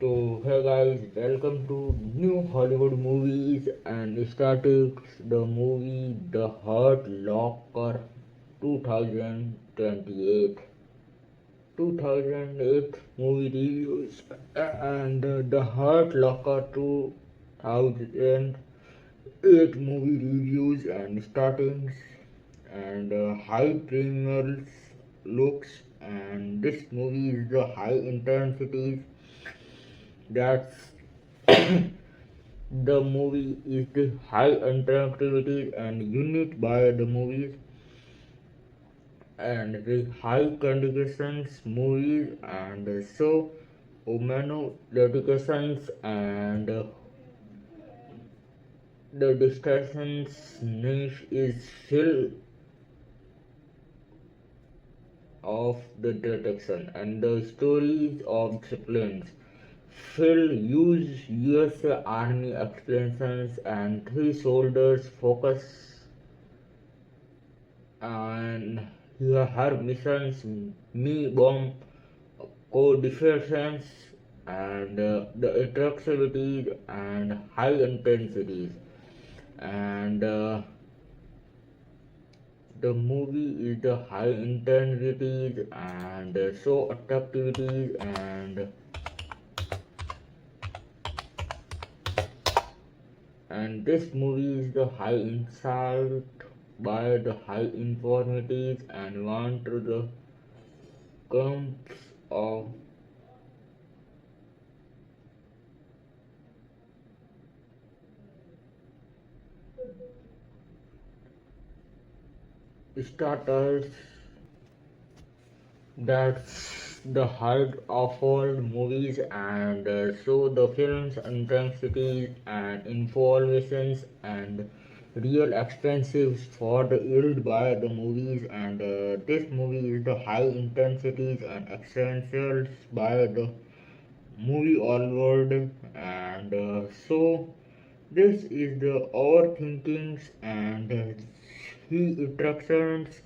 So, hey guys, welcome to new Hollywood movies and statics. The movie The Hurt Locker 2028. 2008 movie reviews and The Hurt Locker 2008 movie reviews and startings and high premiums looks, and this movie is the high intensities. That's the movie is the high interactivity and unique by the movies and the high conditions movies and so many dedications and the discussions niche is full of the detection and the stories of disciplines. Phil used US Army explanations and three soldiers focus and her missions me bomb co-defense and the interactivity and high intensities and the movie is the high intensities and so attractivities and this movie is the high insight by the high informatives and want to the comes of starters. That's the heart of all movies and so the film's intensity and informations and real expensive for the yield by the movies and this movie is the high intensities and essentials by the movie onward and so this is the overthinkings and he attractions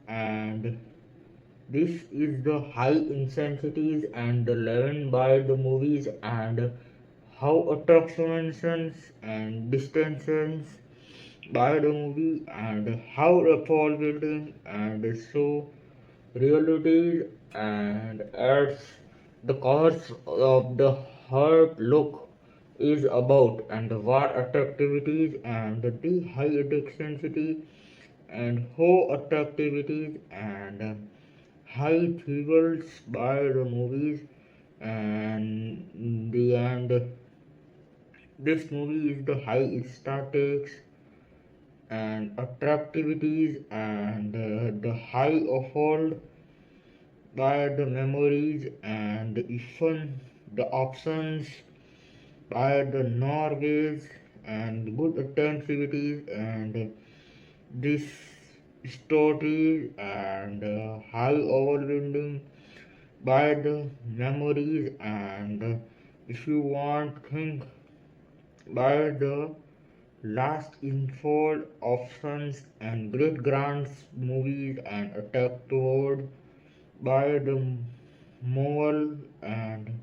and this is the high intensities and the learned by the movies and how attractions and distances by the movie and how rapport building and so reality and adds the cause of the heart look is about and what attractivities and the high intensity and how attractivities and high thrills by the movies and the end this movie is the high statics and attractivities and the high afford by the memories and even the options by the Norways and good intensities and this story and high overwhelming by the memories and if you want think by the last info options and great grants movies and attack toward by the moral and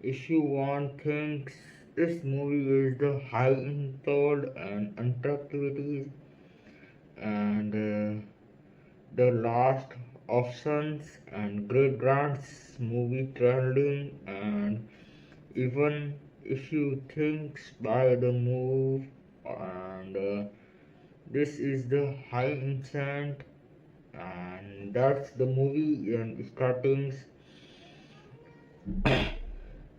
if you want things this movie is the high installed and attractivities and the last options and great grants movie trending and even if you think by the move and this is the high intent and that's the movie and startings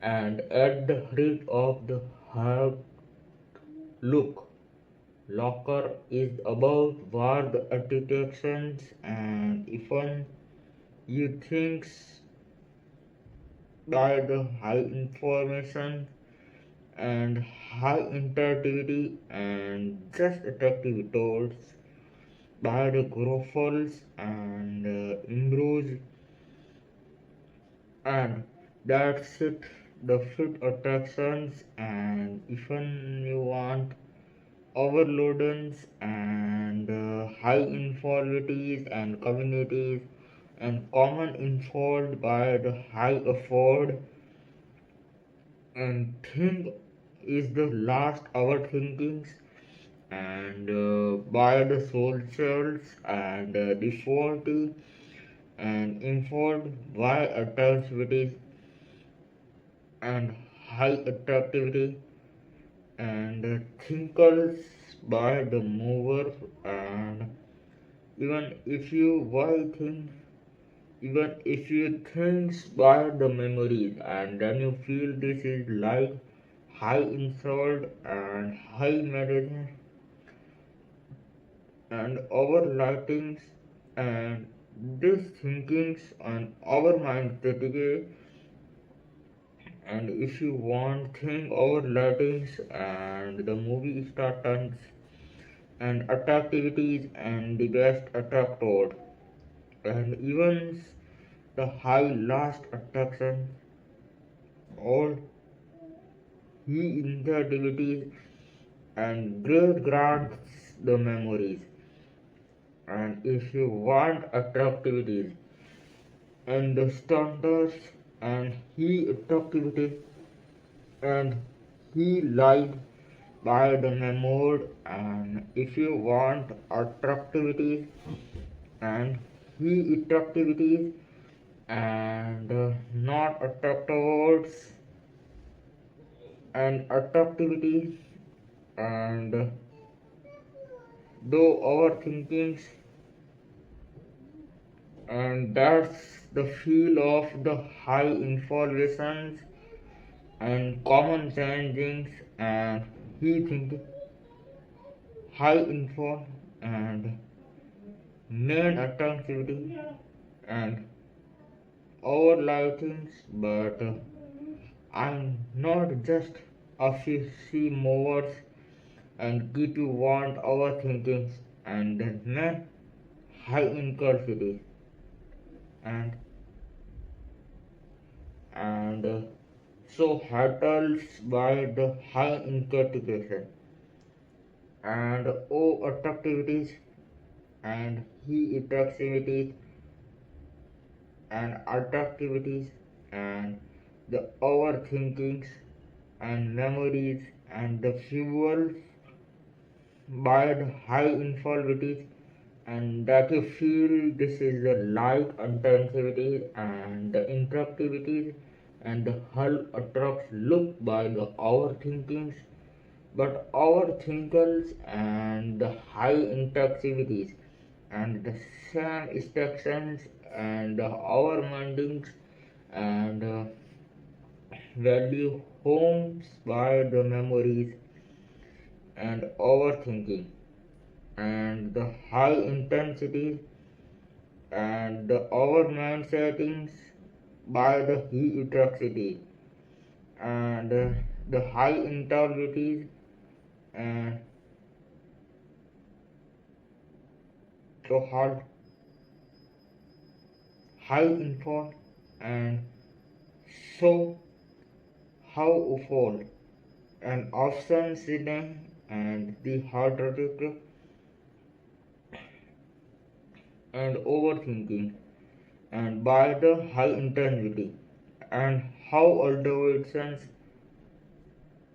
and at the height of the hard look locker is about war the architections and even you think by the high information and high interactivity and just attractive tours by the groffles and improves and that's it the fit attractions and even you want overloadings and high inequalities and communities and common involved by the high afford and think is the last our thinkings and by the socials and defaulty and informed by attractivity and high attractivity and thinkers by the mover and even if you why think even if you think by the memories and then you feel this is like high insult and high medicine and our lightings and these thinkings on our mind today and if you want think our lightings and the movie starts and attractivities and the best attractor and even the high last attraction all he intelligibilities and great grants the memories and if you want attractivities and the standards and he attractivity and he lied by the memory and if you want attractivities and he attractivities and not attractive and attractivities and though our thinkings and that's the feel of the high informations and common changings and he think high info and main attractivity and our things but I'm not just a few movers and get to want our thinkings and then high inclusivity and and so handles by the high integration and O attractivities and he attractivities and attractivities and the overthinkings and memories and the fuel by the high infallibilities and that you feel this is the light intensity and the interactivities and the hull attracts look by the overthinkings but our thinkers and the high interactivities and the same instructions and our mindings and value homes by the memories and overthinking and the high intensity and the our mind settings by the heat and the high intelligence and so high info and so how fall and often sitting and the hard and overthinking and by the high intensity and how alterations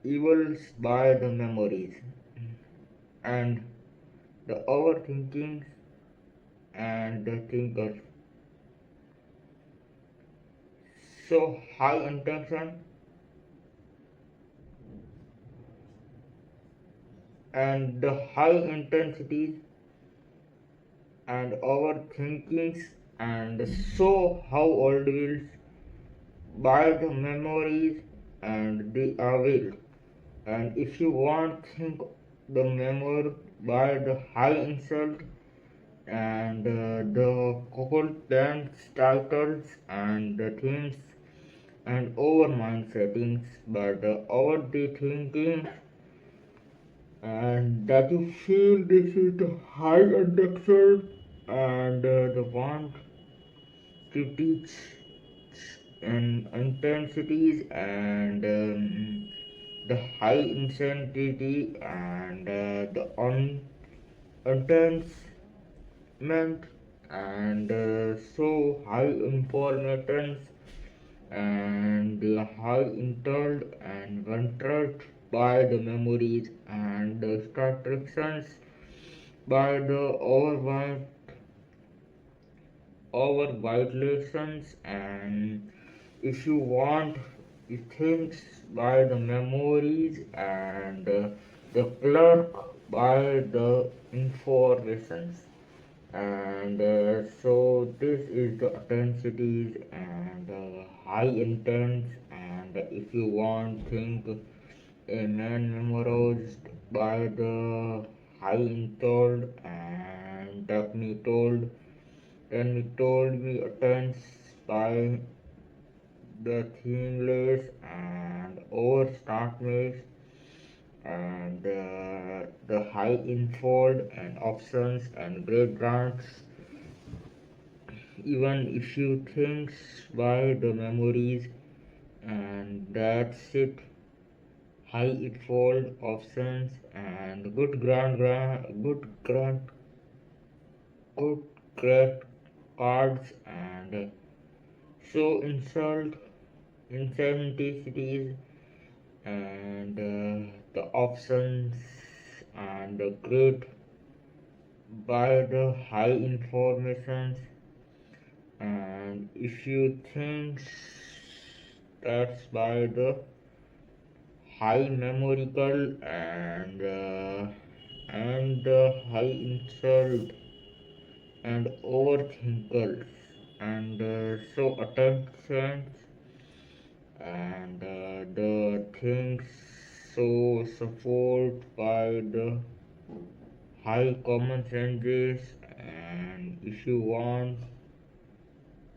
evils by the memories and the overthinking and the thinkers so high intention and the high intensities and overthinkings and so how old wills by the memories and the will and if you want think the memory by the high insult and the couple dance titles and the themes and over mind settings but over the thinking and that you feel this is the high addiction and the want to teach and intensities and the high intensity and the intensement and so high informations and they are high intold and wanted by the memories and the distractions by the over violations, and if you want things by the memories and the clerk by the informations, and so this is the intensities and high intents, and if you want think a man memorized by the high intold and then me attends by the themeless and over startmates, and the high infold and options and great grants, even if you think by the memories, and that's it. High infold options and good great cards, and so incentivities, and the options and the great by the high informations, and if you think that's by the high numerical and the high insult and overthinkers, and so attention and the things so support by the high common senses, and if you want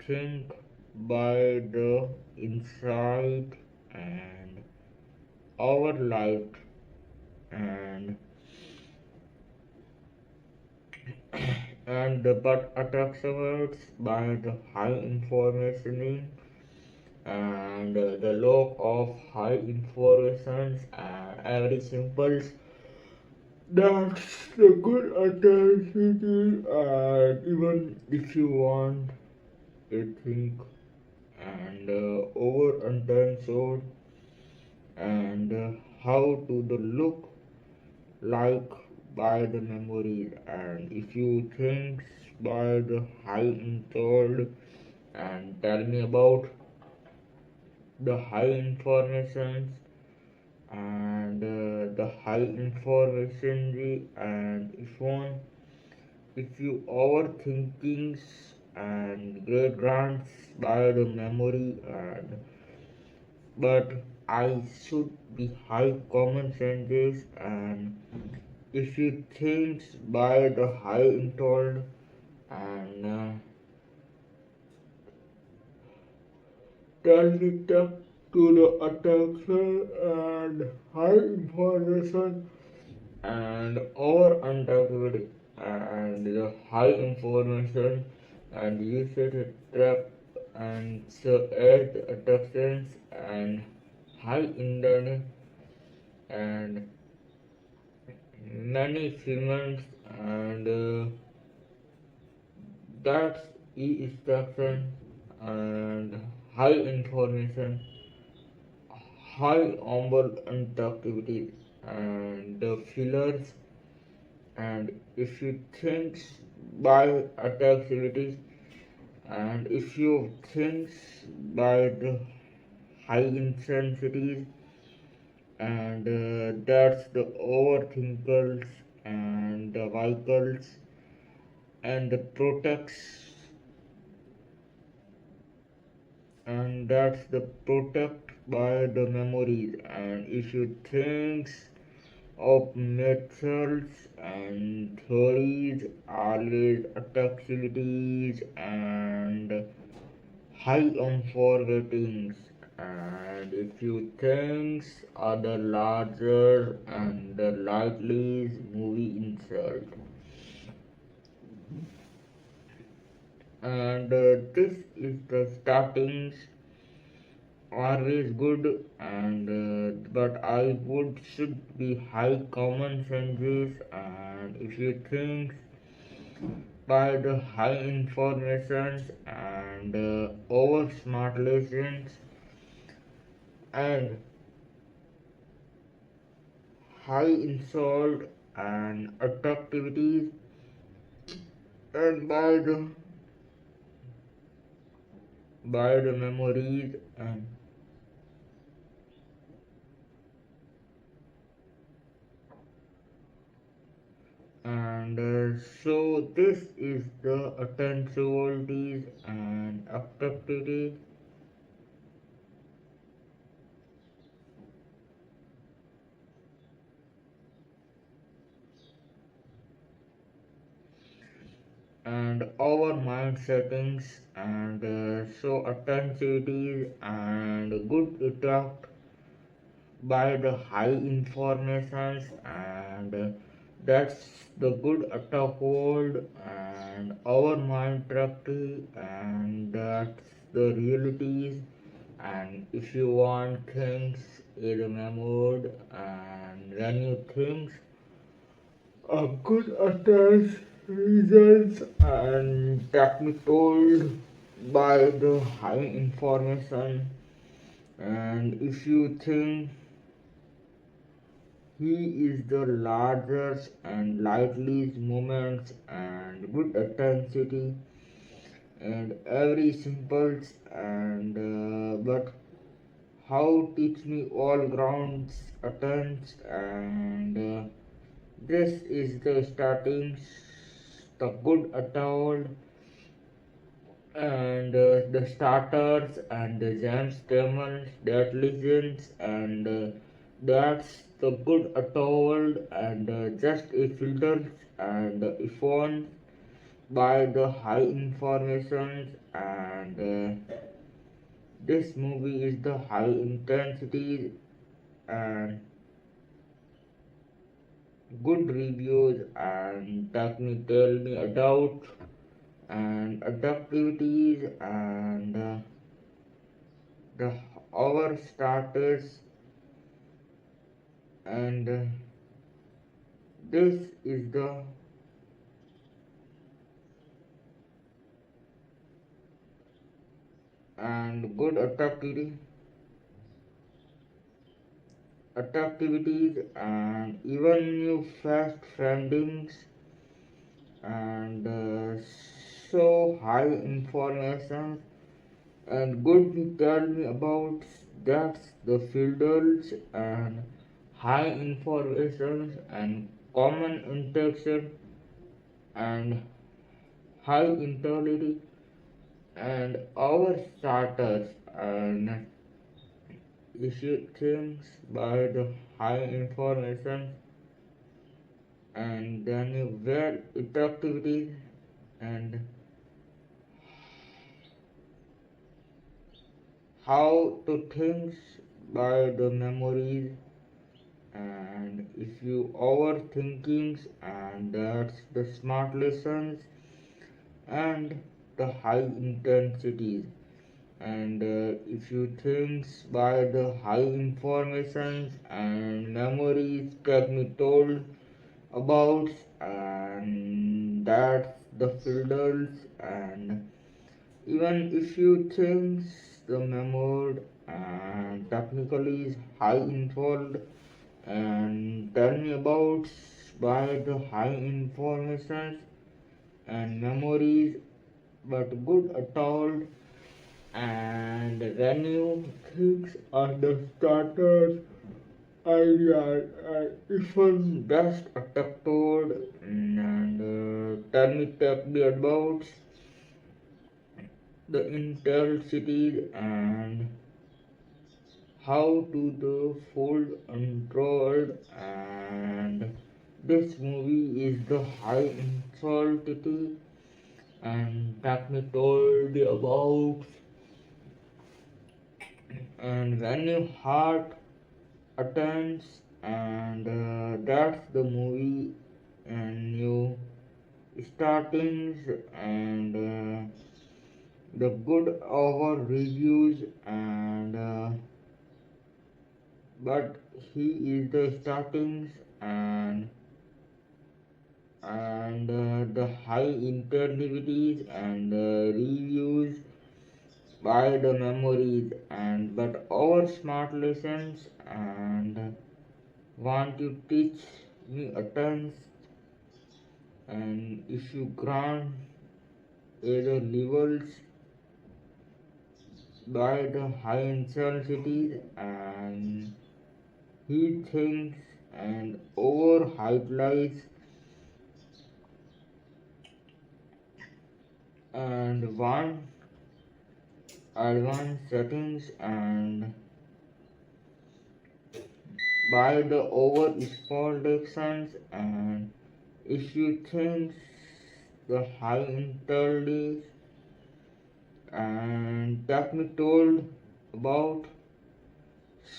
think by the insight and our light, and but attracts by the high information and the lack of high informations and every simple, that's the good authenticity, and even if you want a think and over intention and how to the look like by the memories, and if you think by the high untold, and tell me about the high informations and the high information, and if you overthinkings and great grants by the memory, and but I should be high common senses, and if you think by the high intold and turn it up to the attention and high information and over underactivity and the high information, and you should trap and so add attractions and high internet and many films, and that's e-instruction and high information, high humble interactivity and the fillers, and if you think by attractivity, and if you think by the high intensities, and that's the overthinkers and the vehicles and the protects, and that's the protect by the memories, and if you think of methods and theories always activities and high on forgettings, and if you think are the larger and the likely movie insult, and this is the startings always good, and but I would should be high common senses, and if you think by the high informations and over smart lessons and high insult and attractivities and by the memories and so this is the attentionalities and attractivities and our mind settings and so attentivity and good attract by the high informations and that's the good hold and our mind practice and that's the realities and if you want things remembered and when you think a good attached results and that me told by the high information and if you think he is the largest and lightest moments and good intensity and every simple and but how teach me all grounds attempts and this is the starting the good atoll and the starters and the jam stammers that listens and that's the good atoll and just a filter and if on by the high information and this movie is the high intensity and good reviews and that me tell me about and activities and the our starters and this is the and good attractivities and even new fast friendings and so high information and good to tell me about that's the fields and high information and common interaction and high intelligence and our starters and issue things by the high information and then you well interactivity and how to think by the memories and if you overthinkings and that's the smart lessons and the high intensities and if you think by the high informations and memories can be told about and that's the filters and even if you think the memory and technically is high involved and tell me about by the high information and memories but good at all and when you think on the starters idea even best attached and tell me about the intensity and how to the full controlled and this movie is the high intensity and that me told about and when your heart attends and that's the movie and new startings and the good over reviews and but he is the startings and the high intelligibilities and reviews by the memories and but our smart lessons and want to teach me attends and if you grant either levels by the high intensity and he thinks and over highlights and one advanced settings and by the over explorations and if you think the high intelligence and that me told about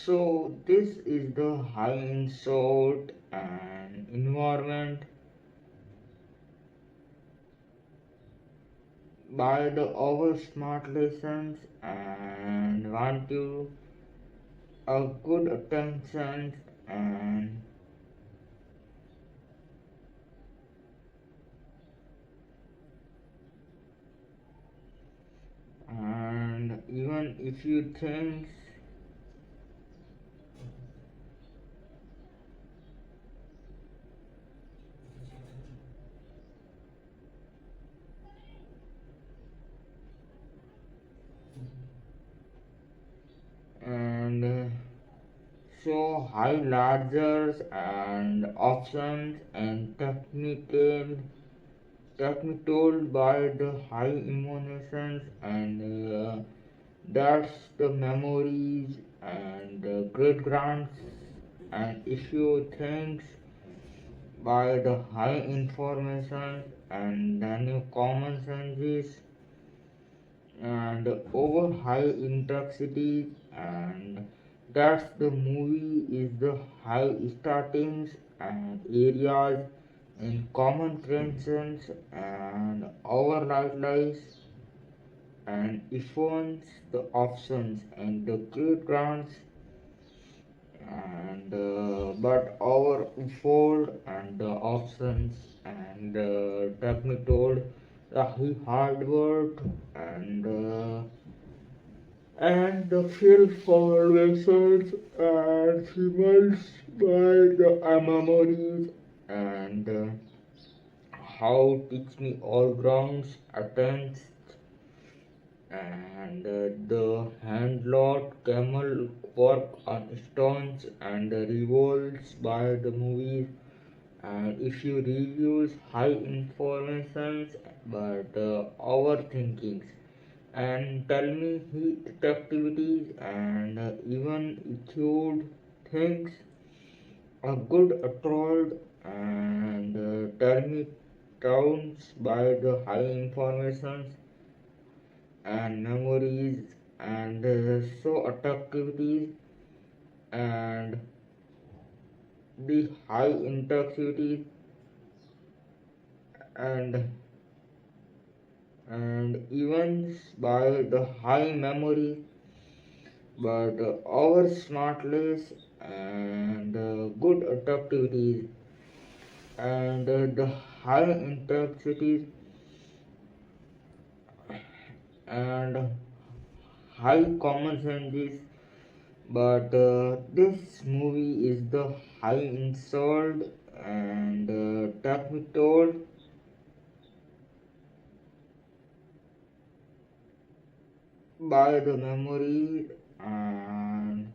so this is the high insult and environment by the over smart lessons and want you a good attention and even if you think and so high larger and options and technical by the high emotions and that's the memories and great grants and issue things by the high information and then your common senses and over high intensity and that's the movie is the high startings and areas in common concerns and overnight lies and influence the options and the key grants and but our fold and the options and technical the hard work and the field formations and symbols by the memories and how teach me all grounds attends and the handlord camel work on stones and revolts by the movies and if you reviews high informations but overthinkings and tell me heat activities and even include things a good trolled and tell me towns by the high informations and memories and so activities and the high intensity and events by the high memory but our smartless and good activities and the high intensity and high common senses but this movie is the high insult and told by the memory and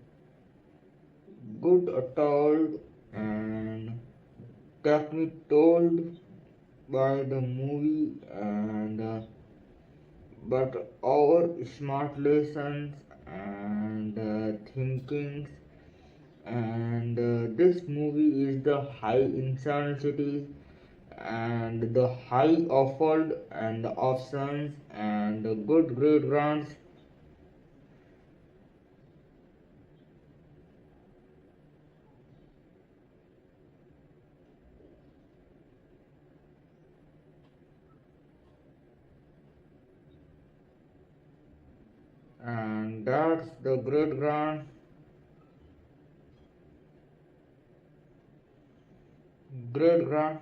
good told and told by the movie and but our smart lessons and thinkings and this movie is the high insanity and the high offered and options and the good grade grants and that's the grade grade grant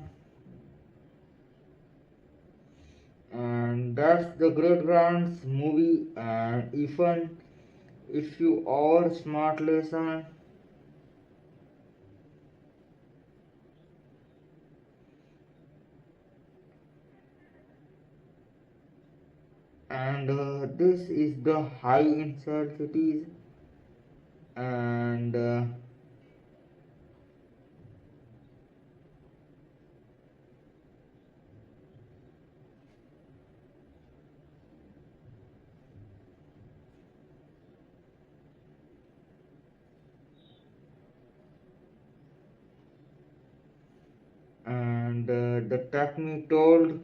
That's the Great Grants movie, and even if you are smart lesson, and this is the high inside cities, and the technique told,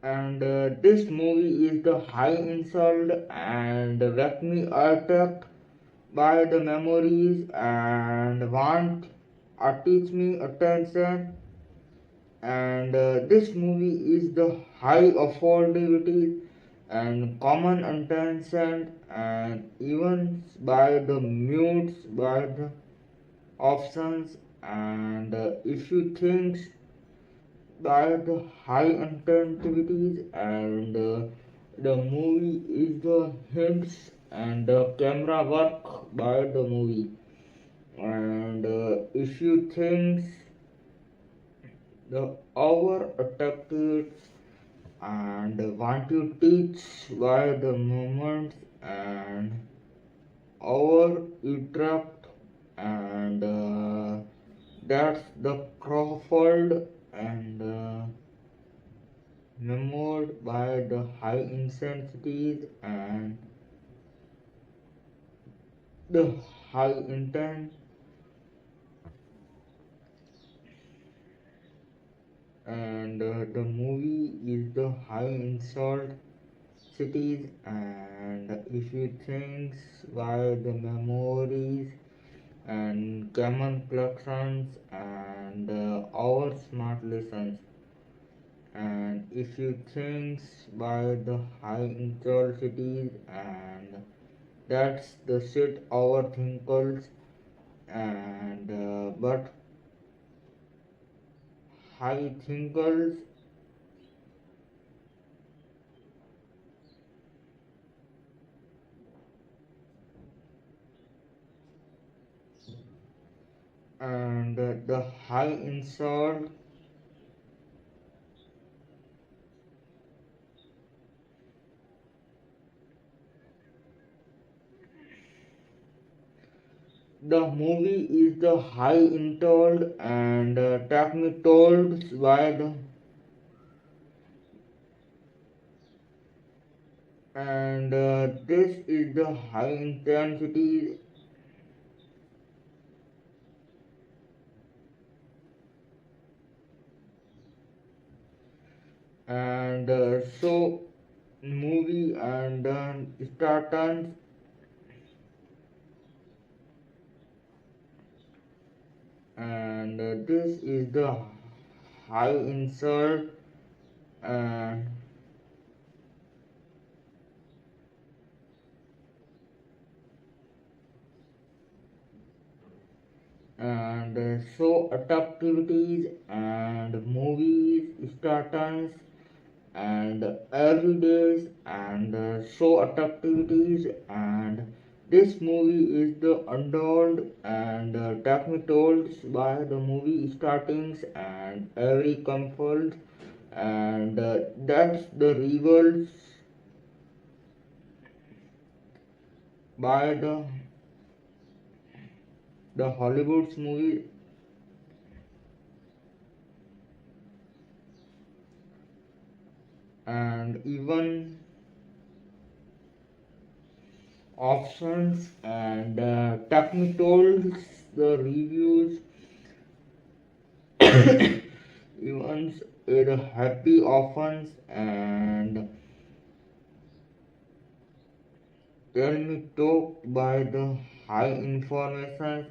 and this movie is the high insult and let me attacked by the memories and want teach me attention, and this movie is the high affordability and common attention and even by the mutes by the options, and if you think by the high intensities, and the movie is the hints and the camera work by the movie, and if you think the over attracted and want to teach by the moments and over interact, and that's the Crawford, and memorized by the high intensities and the high intent, and the movie is the high insult cities, and if you think by the memories and common collections and our smart lessons, and if you think by the high insult cities, and that's the shit our thinkers, and but high thinkers, and the high insult, the movie is the high intold and technique told by the, and this is the high intensity, and so movie and starters, and this is the high insult, and so activities and movies starters and everydays and show activities, and this movie is the untold and technique told by the movie startings and every comfort, and that's the rivals by the Hollywood's movie, and even options and technique told the reviews events are happy offense, and tell me talk by the high information,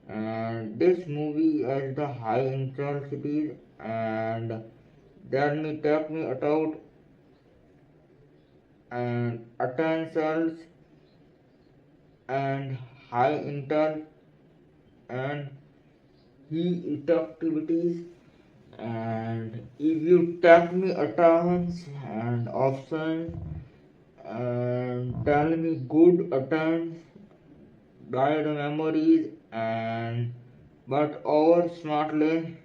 and this movie has the high intensity, and then me take me out and utensils and high intel and he activities. And if you take me attempts and options and tell me good attempts by the memories and but over smartly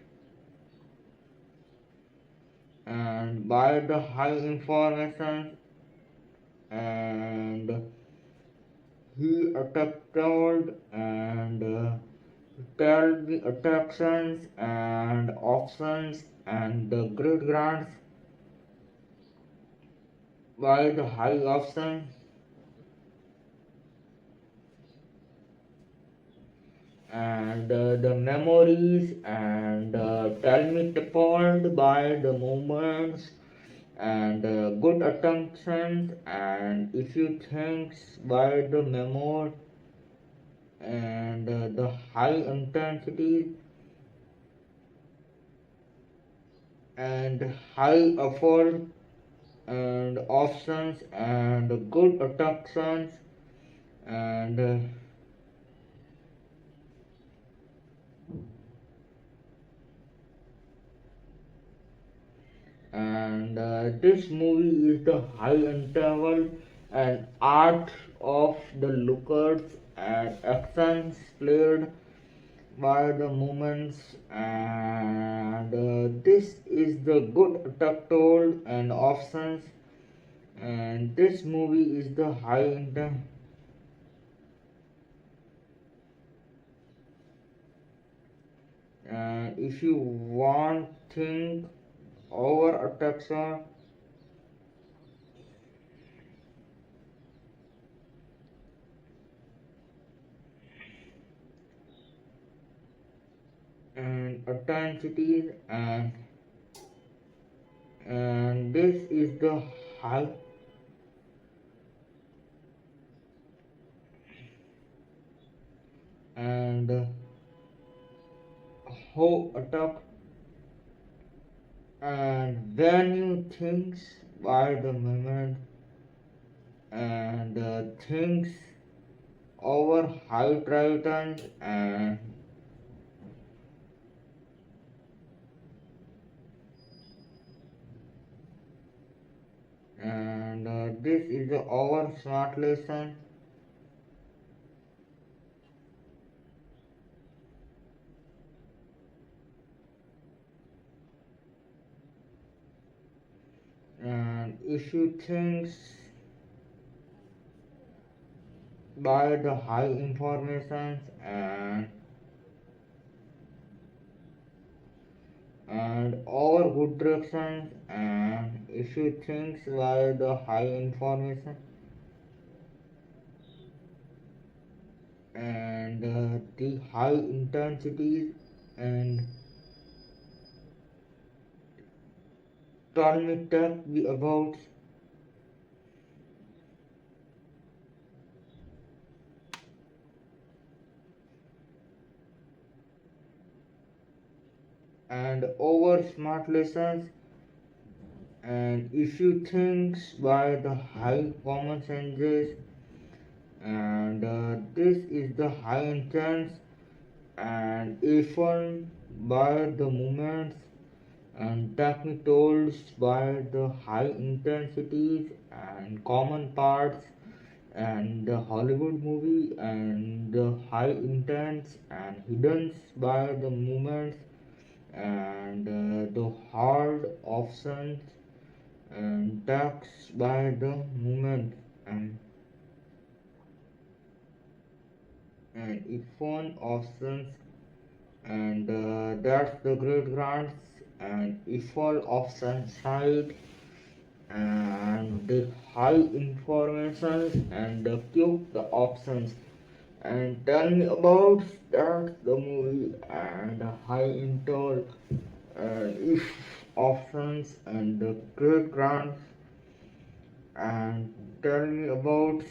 and by the high information and he attempted and tell the attractions and options and the great grants by the high option and the memories and tell me told by the moments and good attentions and if you thinks by the memory and the high intensity and high effort and options and good attractions and this movie is the high interval and art of the lookers and actions played by the moments and this is the good told and options and this movie is the high intent and if you want think over a texture and intensity and this is the high and how attack and when you think by the moment and things over high tritons and this is the our smart lesson and if you think by the high information and over good directions and if you think by the high information and the high intensities and tell me tell me about and over smart lessons and if you think by the high common senses and this is the high intense and even by the movements and technicals by the high intensities and common parts and the Hollywood movie and the high intense and hidden by the movements and the hard options and tax by the movement and if phone options and that's the great grants and if all option side and the high information and the cube the options and tell me about that the movie and the high intel and if options and the great grants and tell me about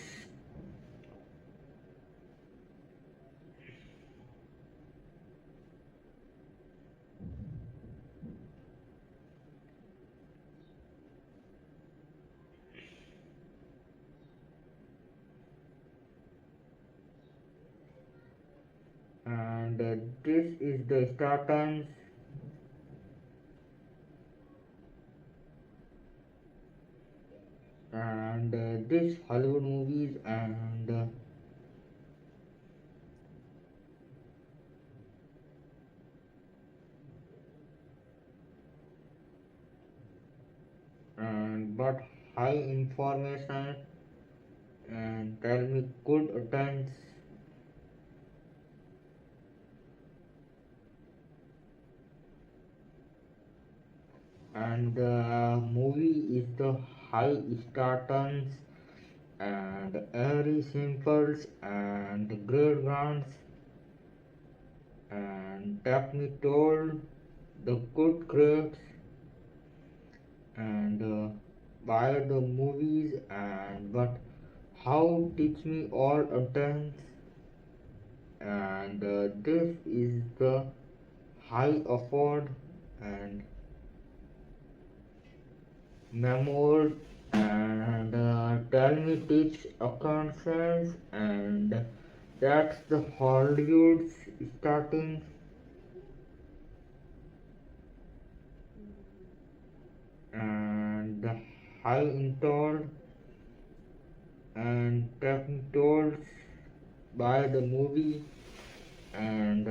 and this is the start times, and this Hollywood movies and but high information and tell me good attempts, and the movie is the high starters and airy simples and great grants and me told the good grades and buy the movies and but how teach me all attempts, and this is the high afford and memory and tell me teach accountants, and that's the Hollywood's starting and the high installed and told by the movie, and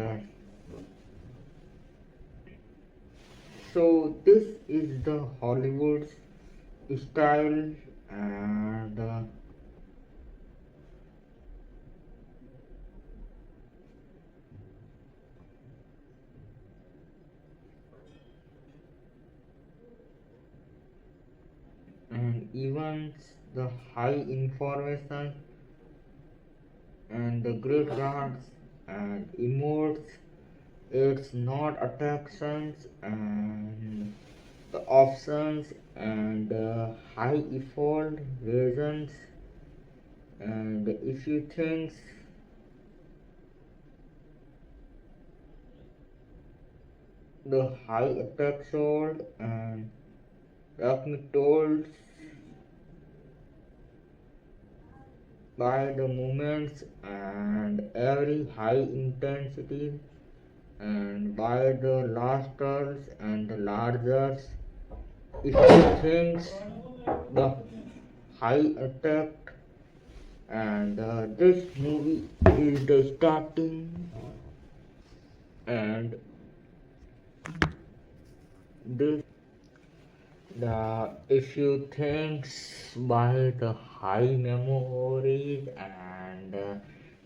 so this is the Hollywood's style, and even the high information and the great grants and emotes, it's not attractions and the options and high effort reasons, and if you think the high attack sold and told by the movements and every high intensity and by the lasters and the largers, if you think the high attack, and this movie is the starting, and this the if you think by the high memories and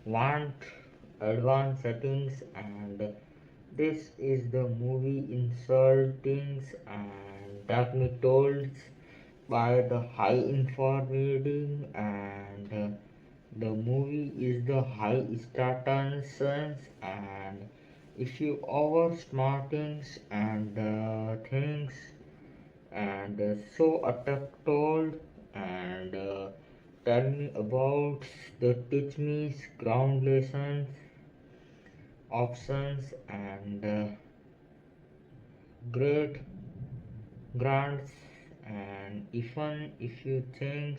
want advanced settings, and this is the movie insulting and told by the high informating, and the movie is the high status, and if you over smartings and things and so attack told, and tell me about the teach me ground lessons options and great grants, and even if you think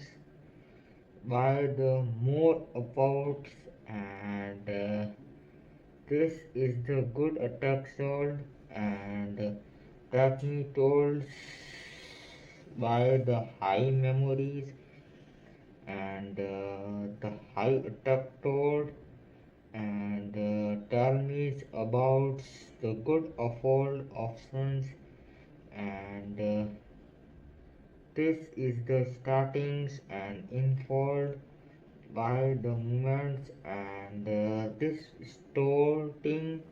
by the more about, and this is the good attack sold, and that me told by the high memories and the high attack told, and tell me about the good afford options, and this is the startings and unfold by the moments, and this starting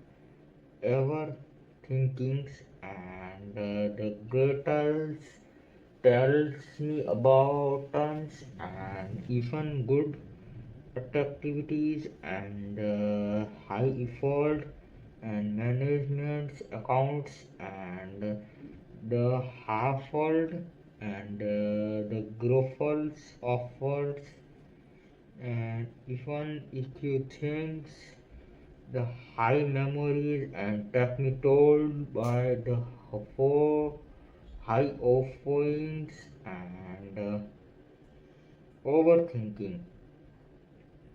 ever thinkings, and the greatest tells me about us and even good activities and high effort and management accounts, and the half-fold and the groffles offers, and even if you think the high memories and told by the four high offerings and overthinking,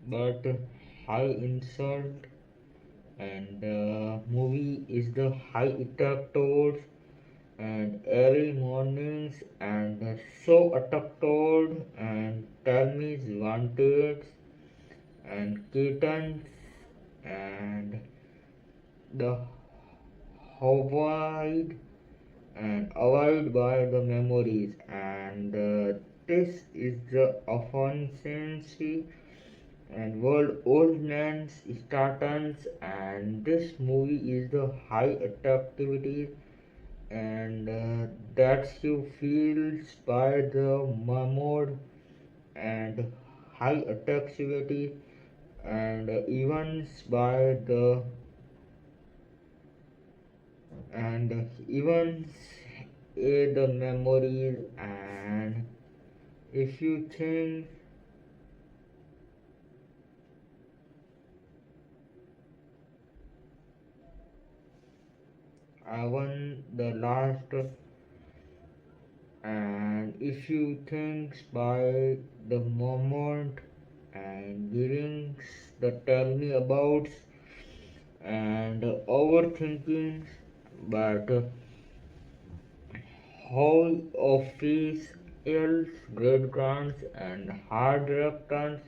but high insult and the movie is the high attractors and early mornings and so attracted and tell me wanted and kittens and the avoid and avoid by the memories and this is the offensive and world old man's startans and this movie is the high attractivity and that you feels by the mode and high attractivity and events by the events the memories and if you think I won the last and if you think by the moment and giving the tell me about and overthinking but how office else great grants and hard returns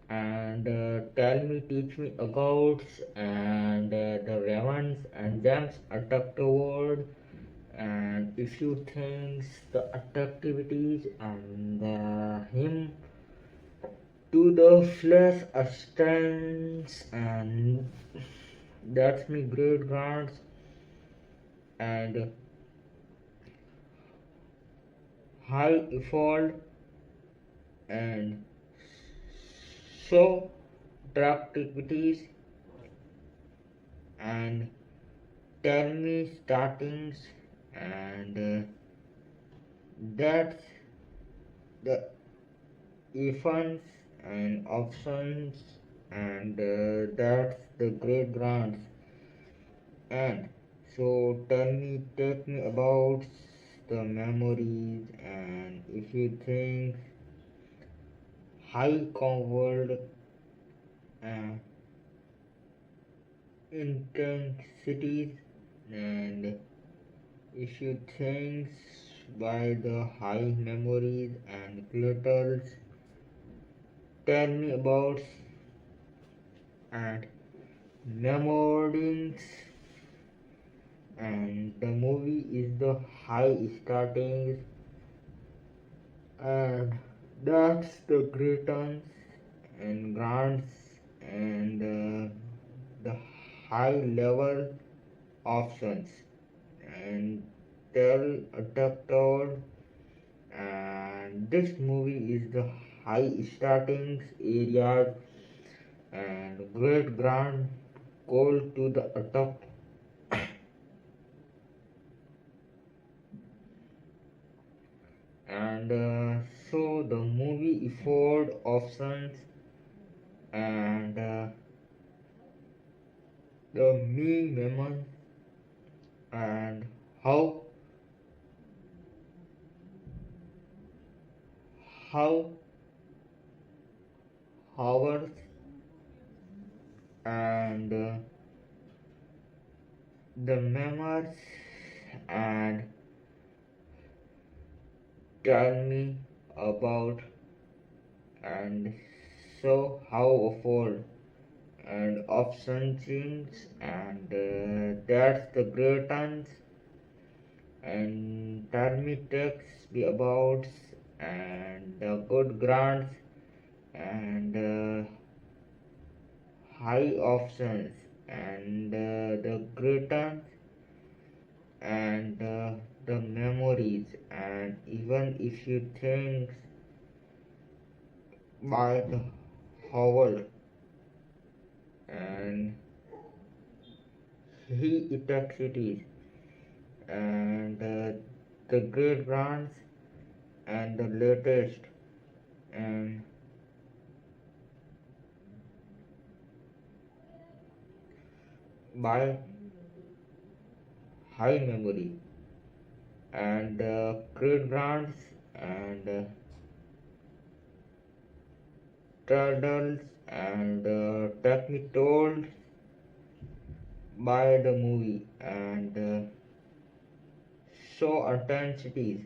and tell me teach me about and the ravens and gems attack the world and if you think the attractivities and him to the flesh stands and that's me great grants and high effort and so attractivities and tell me startings and that's the events and options and that's the great grants and so tell me take me about the memories and if you think high convert and intensities and if you think by the high memories and glitters tell me about and memories and the movie is the high startings and that's the greatens and grants and the high level options and tell adapted and this movie is the high startings areas and great grand goal to the attack and so the movie afford options and the me memory and how how hours and the members and tell me about and so how afford and option change and that's the great times and tell me text be about and the good grants and high options and the great times and the memories and even if you think by the Howell and he electricities and the great brands and the latest and by high memory and credit grants and turtles and technique told by the movie and show intensities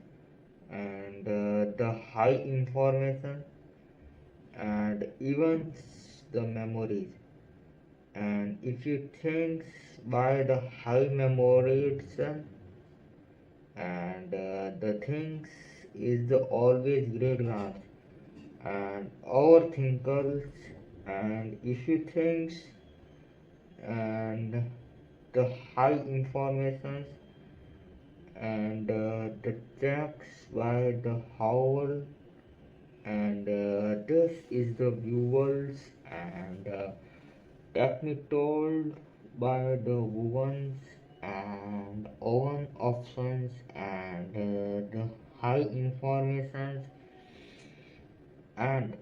and the high information and even the memories. And if you think by the high memory itself and the things is the always great grants and overthinkers and if you think and the high information and the text by the howl and this is the viewers and technique told by the women's and own options and the high information and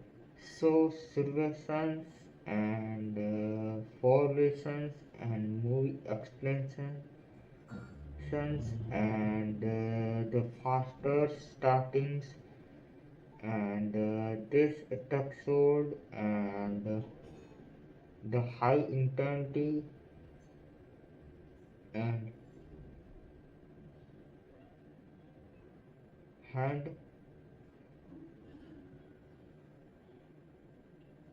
so surveillance and formulations and movie explanations and the faster startings and this episode and the high intensity and hand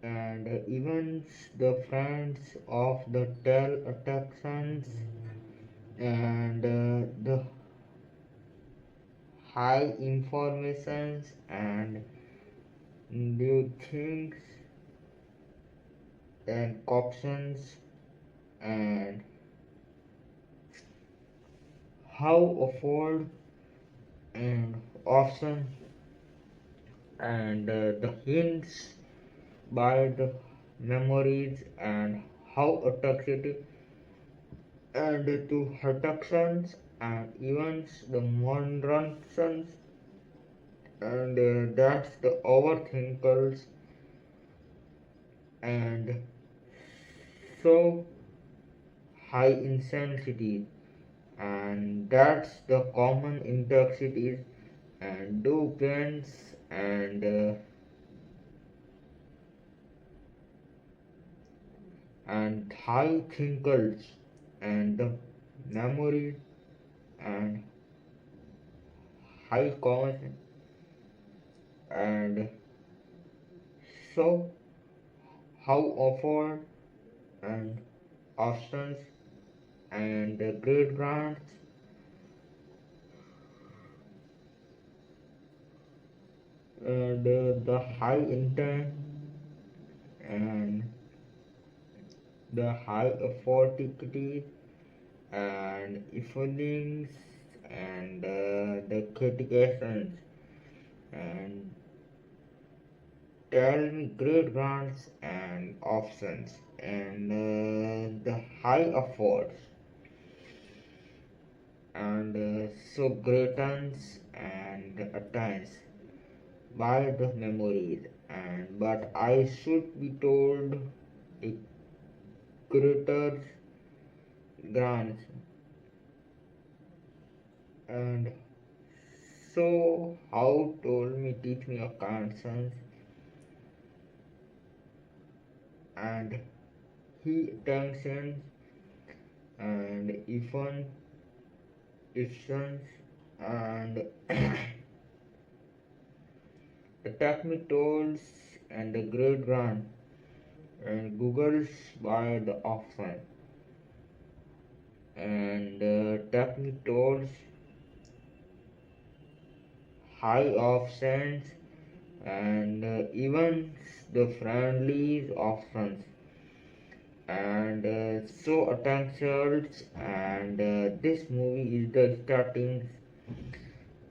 and even the friends of the tell attractions and the high informations and new things and options and how afford and option and the hints by the memories and how attractive and to attractions and events the monuments and that's the overthinkers and so high intensity and that's the common intensities and depends and high thinkers and the memory and high common and so how offer and options and great grants and the high intent and the high affordability and feelings and the critications and tell me great grants and options and the high affords and so greatens and attains by the memories and but I should be told a greater grants and so how told me teach me a conscience and he attention and even ifs and attack me tools and the great grant and Google's by the option and attack me tools high options and even the friendly options and so attentions and this movie is the starting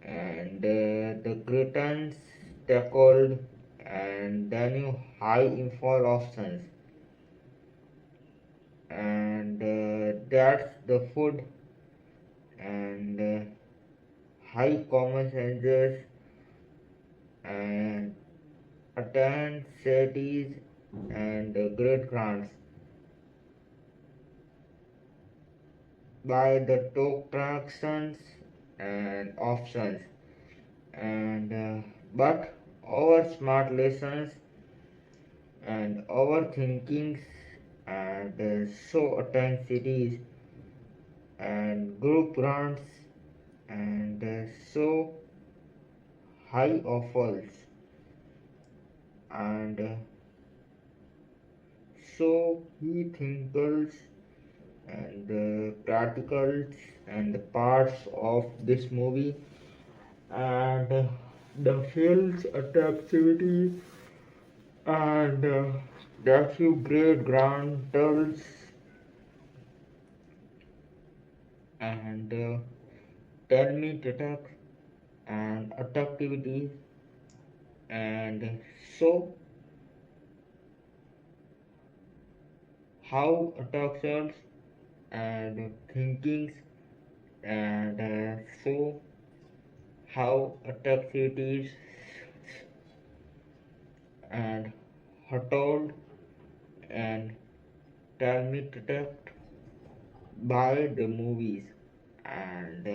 and the Cretans tackled and Daniel high info options and that's the food and high common senses and attend cities and great grants by the talk tractions and options and but our smart lessons and overthinkings and so intensities and group runs and so high offals and so he thinkers and the practicals and the parts of this movie and the fields activity and the few great grand turtles and tell me attack and activities and so how attacks and thinkings and so how activities and told and tell me attacked by the movies and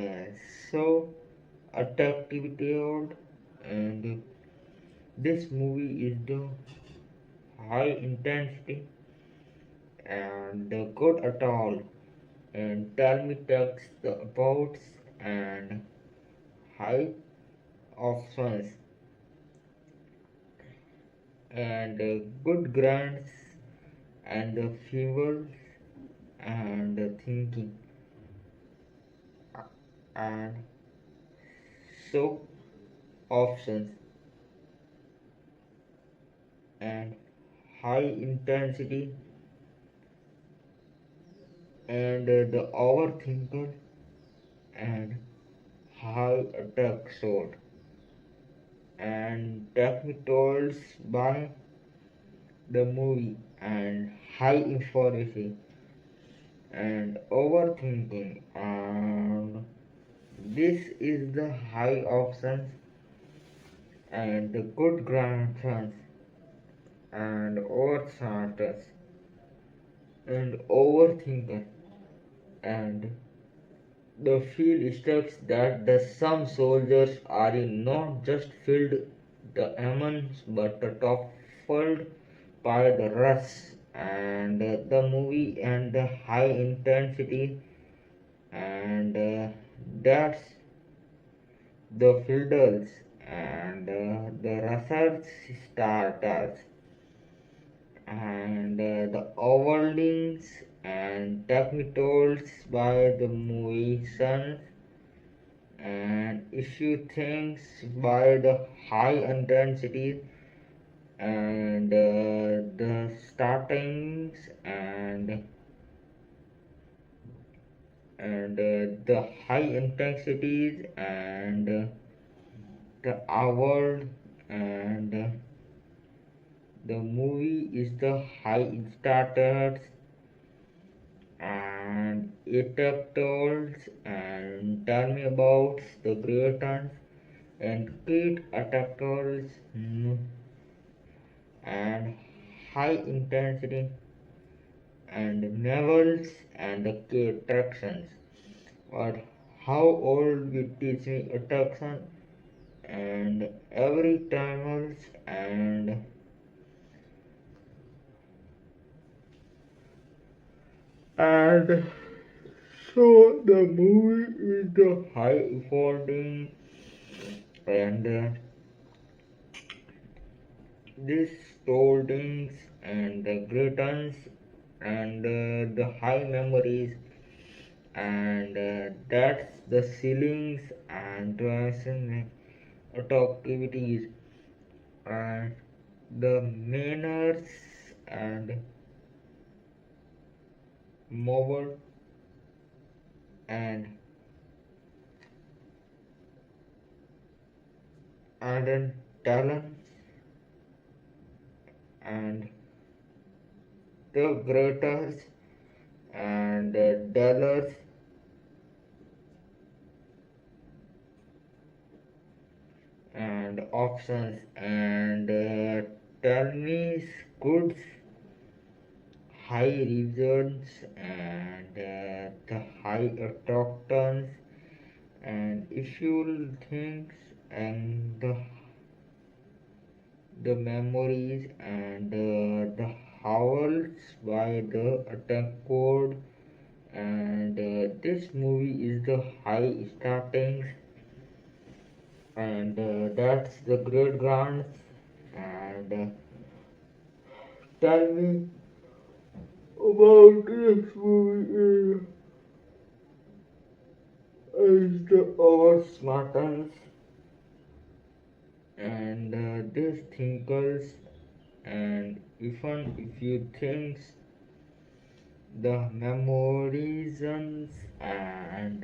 so attractivity and this movie is the high intensity and the good at all and tell me text the abouts and high options and good grants and the fuels and the thinking and so options and high intensity and the overthinker and high attack sword and technicals by the movie and high information and overthinking and this is the high options and the good grandsons and overstarters and overthinker and the field states that the some soldiers are not just filled the ammons but toppled by the rush and the movie and the high intensity and that's the fiddles and the research starters and the overlings and technicals by the movie sons and issue things by the high intensity and the startings and the high intensities and the hour and the movie is the high starters and it told and tell me about the great ones and kid attackers and high intensity and levels and the key attractions or how old we teach me attraction and every timers and so the movie is the high evolving and this holdings and the greatness and the high memories and that's the ceilings and transition activities and the manners and mobile and then talent and the greatest and dollars and options and tell me goods high regions and the high attractants, and if you think and the memories and the howls by the attack code, and this movie is the high starting, and that's the great grants, and tell me about this movie is the our smartens, and these thinkers, and even if you think the memorization, and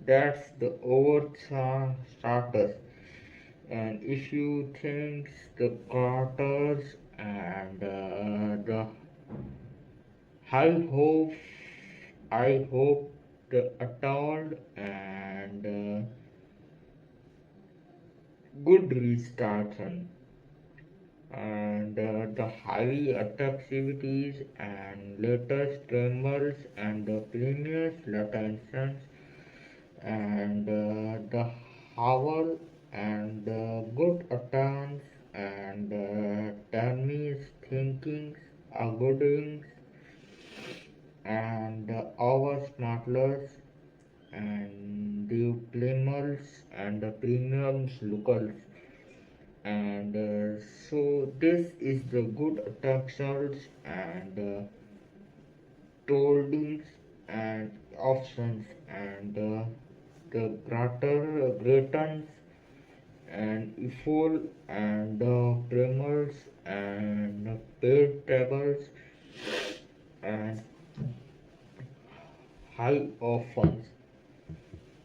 that's the over starters, and if you think the quarters, and the high hope, I hope the atoll, and good restart, and the heavy activities and latest tremors and the previous latencies, and the howl and the good attempts, and Tammy's thinkings, Agodings, and our smartlers, and the primals and the premiums locals, and so this is the good attractions, and toldings and options, and the gratans and ifol and primers and paid tables and high of funds,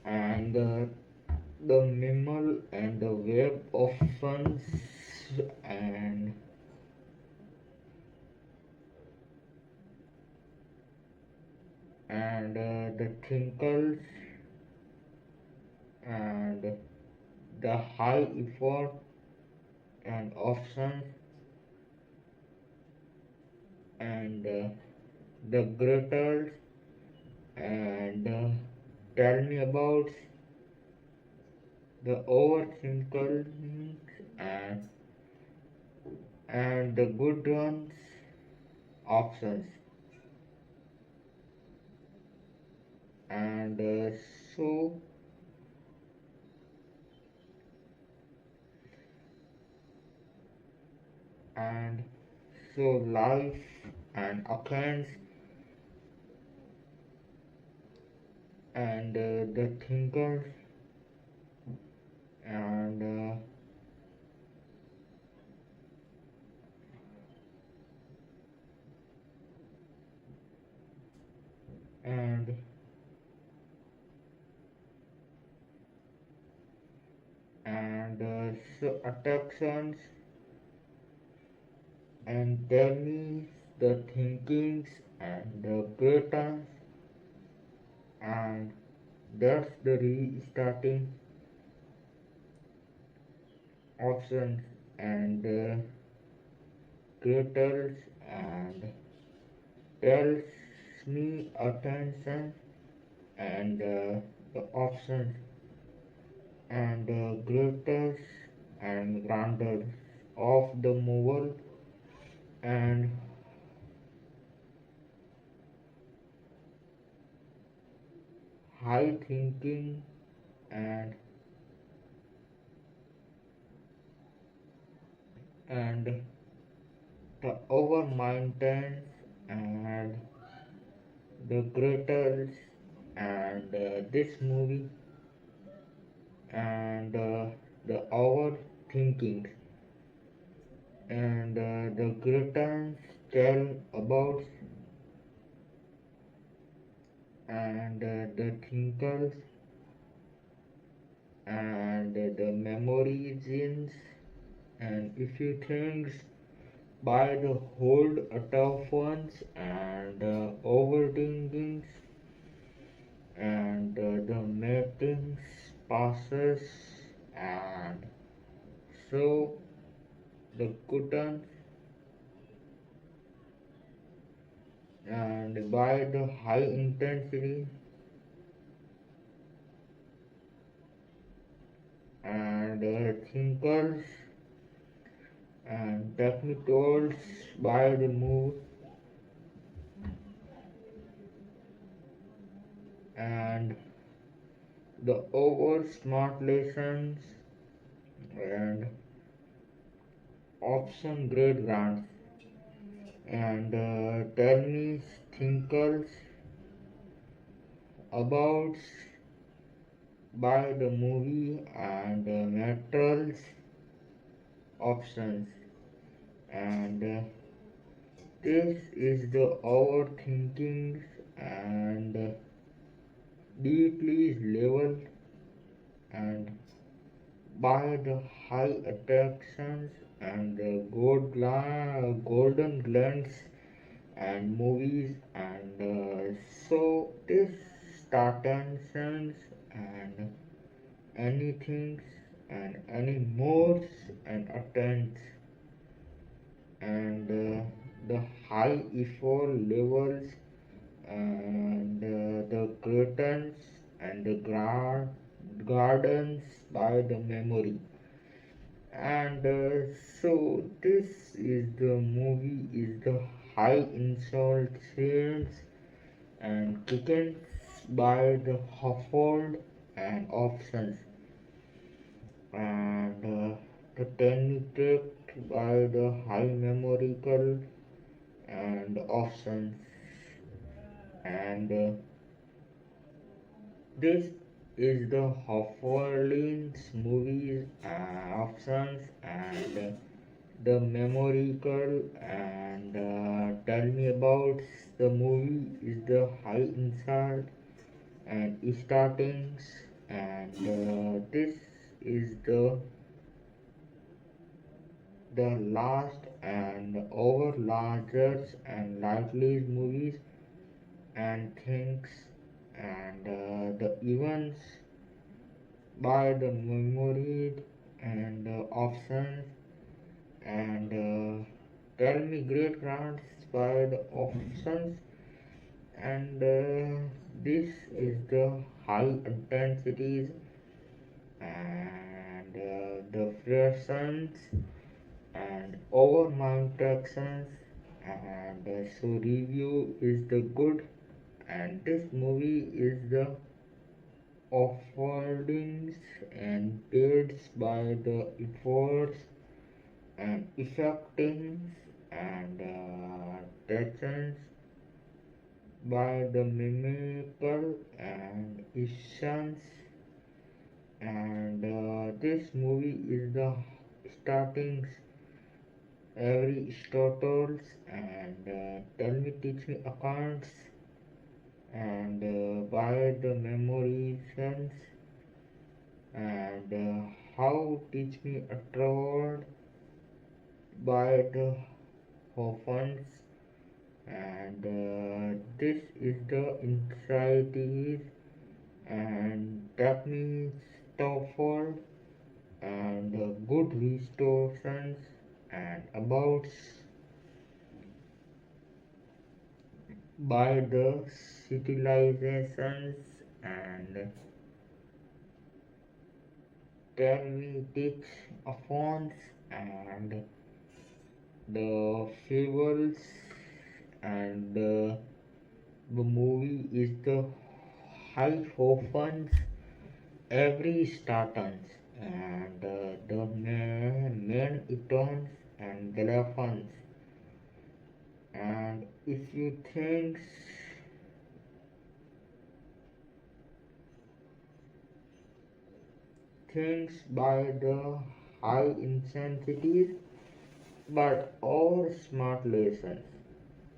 and the minimal and the web of funds, and the thinkers, and the high effort and options, and the greaters, and tell me about the overthinkers, and the good ones options, and so and so life and accounts, and the thinkers, and and so attractions, and tell me the thinkings and the patterns, and that's the restarting options, and creators, and tells me attention, and the options, and greatest and grandeur of the moval, and high thinking, and and the over mountains, and the greatest, and this movie, and the overthinking, and the greatest tell about, and the thinkers, and the memories, and if you think by the hold tough ones, and overthinkings, and the mappings passes, and so the curtains, and by the high intensity and thinkers and technicals by the move and the over smart lessons and option grade grants and tell me thinkers about by the movie and materials options and this is the overthinking and deeply level and by the high attractions and golden glance and movies and so this attentions and anything and any more and attempts and the high effort levels and the curtains and the gardens by the memory and so this is the movie is the high insult scenes and kickens by the household and options and the technique by the high numerical and options and this is the Hofferling's movies options and the memorial and tell me about the movie is the high inside and startings and this is the last and over larger and likely movies and things and the events by the memory and options and tell me great grants by the options and this is the high intensities and the fluorescence and over my interactions and so review is the good and this movie is the offerings and paid by the efforts and effectings and tensions by the mimical and essence and this movie is the startings Aristotle's and tell me teach me accounts and by the memorization and how teach me a trod by the Hoffens and this is the insights and techniques Stoffel and good restorations and about by the civilizations and Termitic affons and the fables and the movie is the high Hoffens every startons and the main itons and elephants and if you things by the high intensities but all smart lessons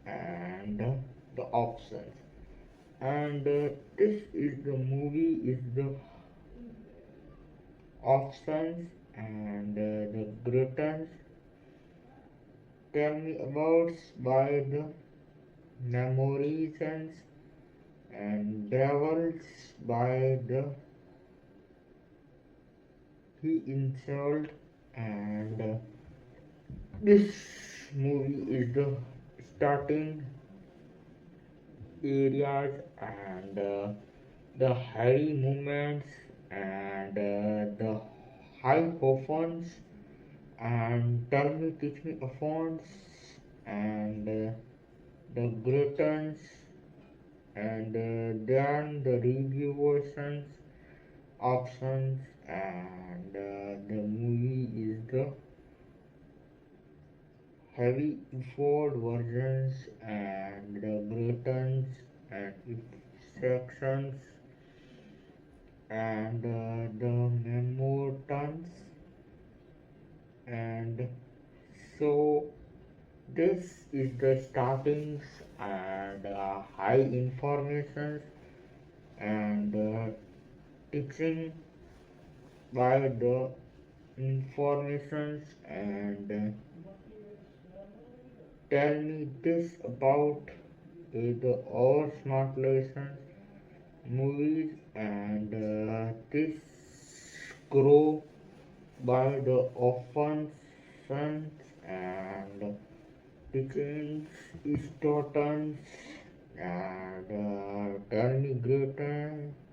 and the options and this is the movie is the options and the greatest tell me about by the memories and travels by the he insult and this movie is the starting areas and the heavy movements and the high performance and tell me teach me affons and the gratans and then the reviewers options and the movie is the heavy effort versions and the gratans and sections and the memotons and so this is the startings and high information and teaching by the informations and tell me this about the all smart lessons movies and this grow by the offenses and teachings Stottons and Tony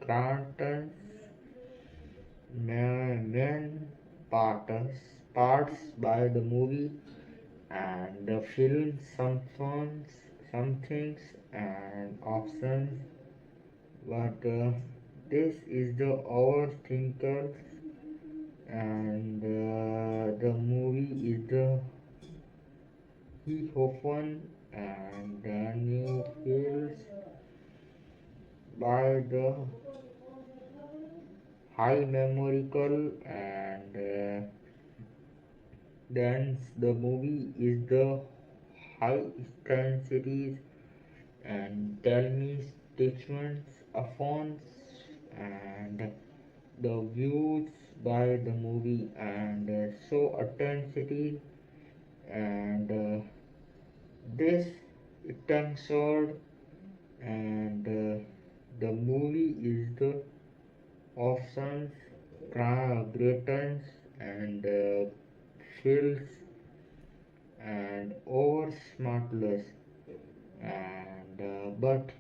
Grantons main parts by the movie and the film some songs, some things and options but this is the overthinkers and the movie is the he often and Daniel feels by the high numerical and then the movie is the high intensities and tell me statements affons and the views by the movie and so intensity and this episode and the movie is the options greatens and feels and over smartless and but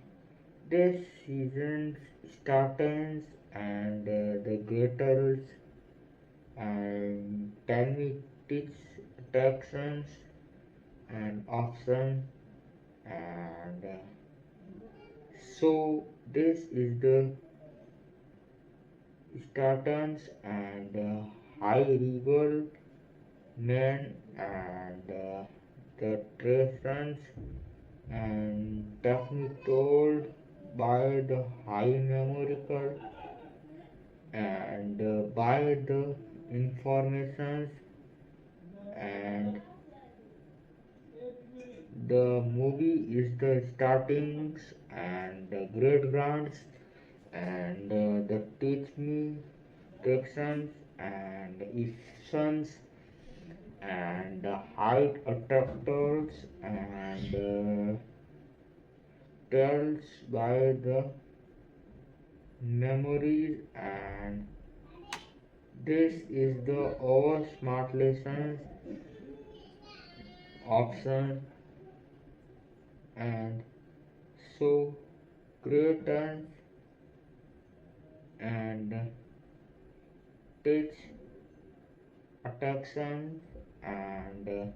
this season starts and the greaters and tactics actions and options and so this is the statins and high rival men and the Trestans and technique told by the high numerical and by the informations and the movie is the startings and the great grants and the teach me sections and ifs and the height attractors and tells by the memories and this is the over smart lessons option and so creators and teach attraction and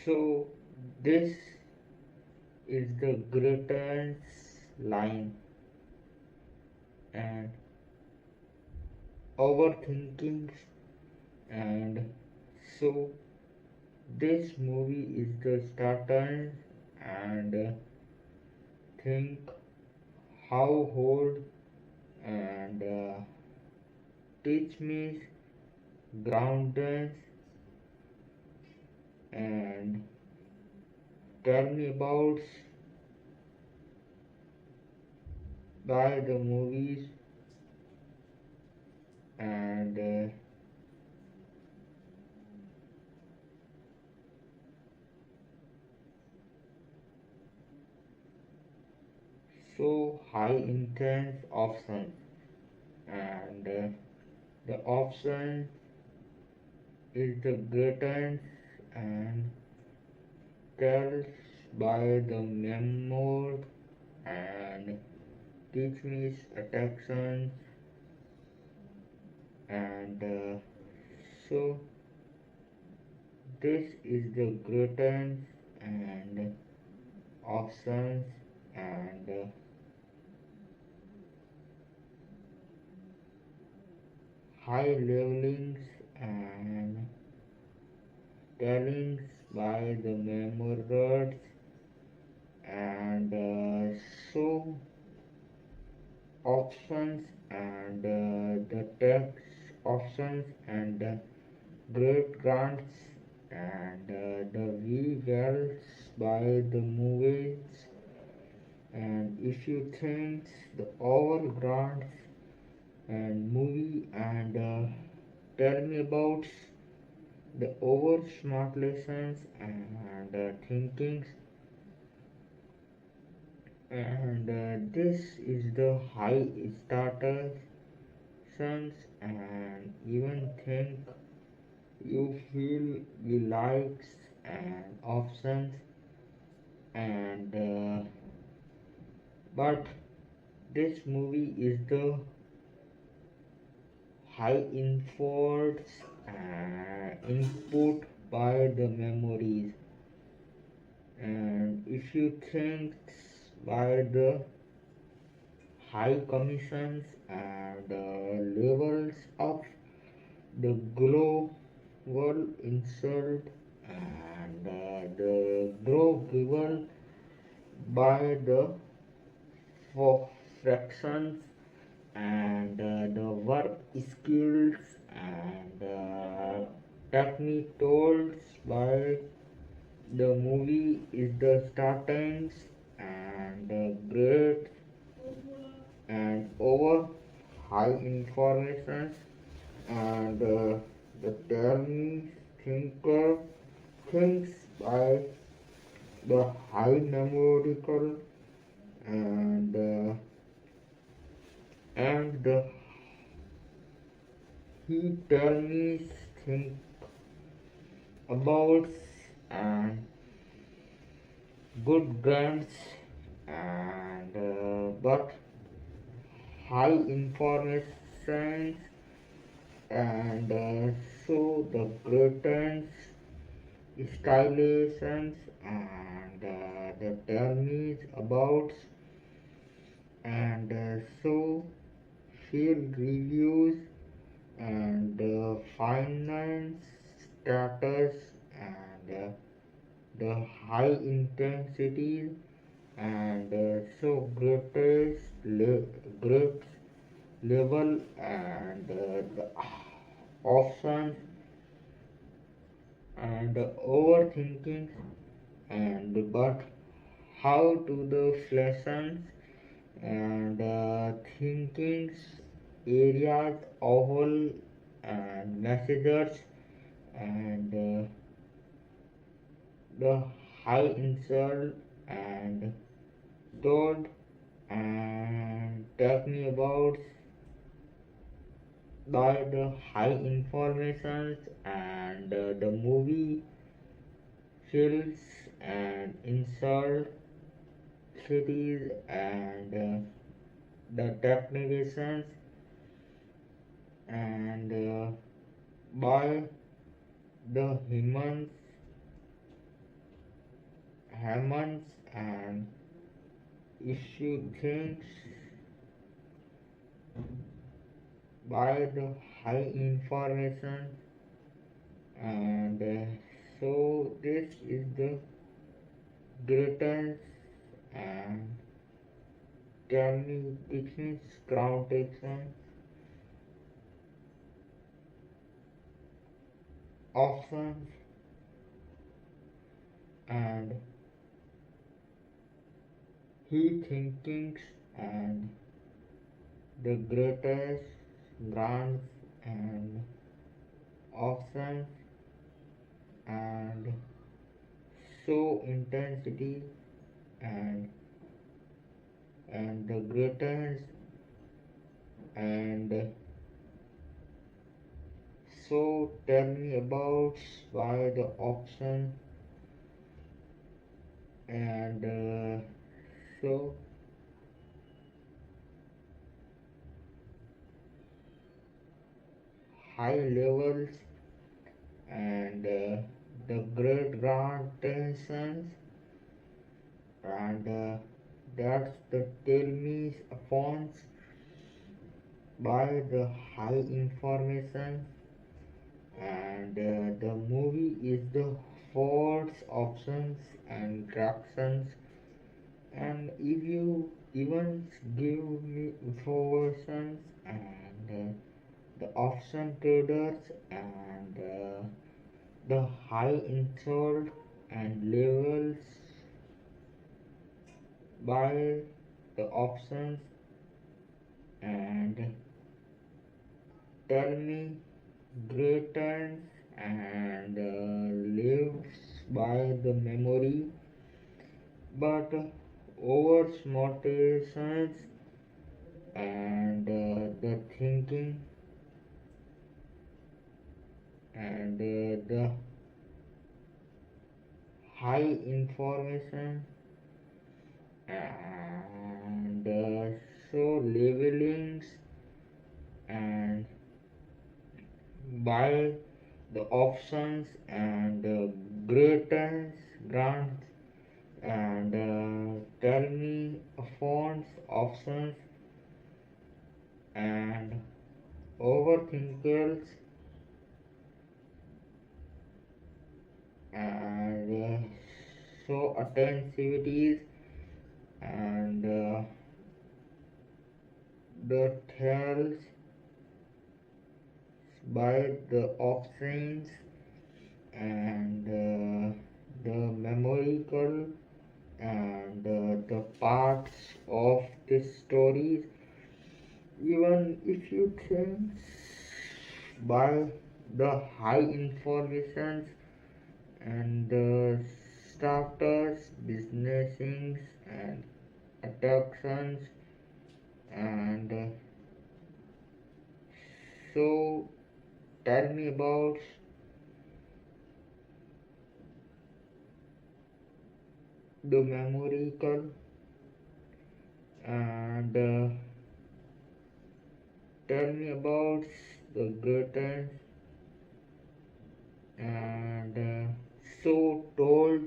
so this is the greatest line and overthinking and so this movie is the starter and think how hold and teach me grounded and tell me about by the movies and so high intense option and the option is the greatest and tells by the memory and teach me attraction and so this is the greatest and options and high levelings and tellings by the memories and so options and the text options and great grants and the visuals by the movies and if you think the overall grants and movie and tell me about the over smart lessons and thinkings and this is the high starter sense and even think you feel the likes and options and but this movie is the high inputs input by the memories and if you think by the high commissions and levels of the global insult and the global by the fractions and the work skills and technique told by the movie is the startings and great and over high information and the term thinker thinks by the high numerical and the he tell me think about and good grants and but high information and so the greatest stylizations and the terms about and so field reviews and finance status and the high intensity and so great level and the options and overthinking and but how to the lessons and thinkings areas all and messages and the high insult and told and talk me about by the high informations and the movie films and insult cities and the technicians and by the humans and issue things by the high information and so this is the greatest and techniques groundation options and he thinkings and the greatest grants and options and so intensity and the greatest and so tell me about why the option and so high levels and the great grand tensions and that's the tell me phones by the high information and the movie is the force options and directions and if you even give me information and the option traders and the high insult and levels by the options and tell me greatens and lives by the memory but over motivations and the thinking and the high information and so labelings and by the options and greatest grants and tell me fonts options and overthinkers and so attensivities and the tells by the options and the memorical and the parts of the stories even if you think by the high informations and the starters businessings and attractions and so tell me about the memorical and tell me about the greatest and so told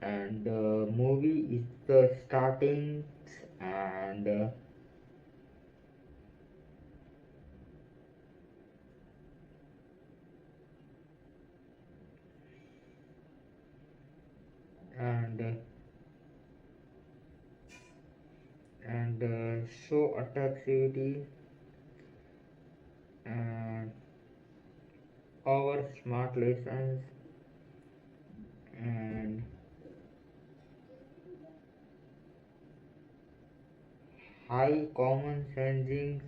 and the movie is the starting and and show attractivity and our smart lessons and high common sensing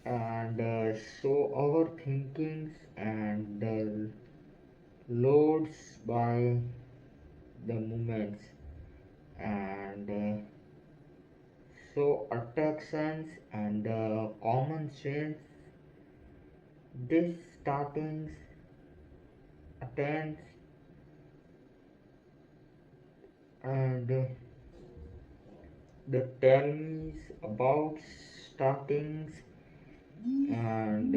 and so our thinkings and loads by the moments and so attractions and common sense this startings attends and the tell me about startings and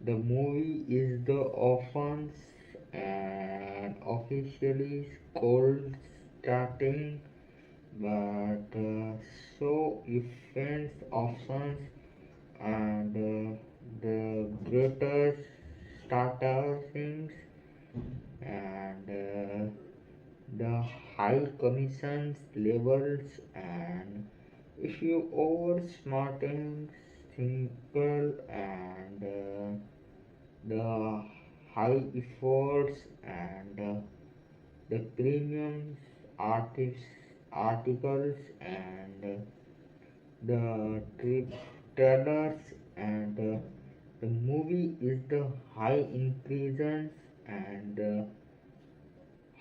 the movie is the offense and officially called starting but so offense options and the greatest starter things and the high commissions levels and if you over smarten simple and the high efforts and the premiums articles and the trailers and the movie is the high increases and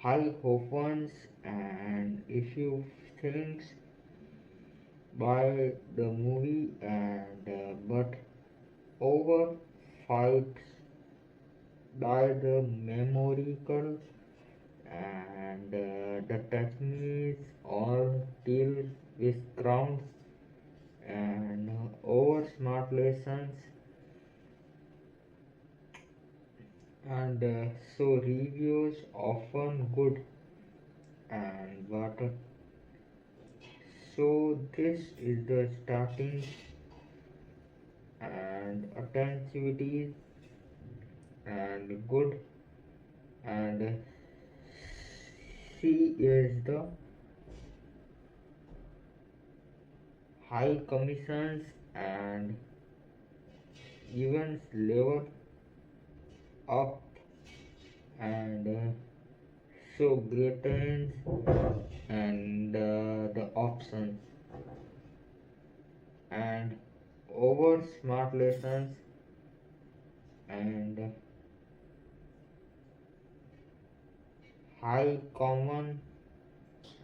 high hopes and if you think by the movie and but over fights by the numerical and the techniques all deal with grounds and over smart lessons and so reviews often good and but so this is the starting and attentivity and good and C is the high commissions and events level up and so greatens and the options and over smart lessons and high common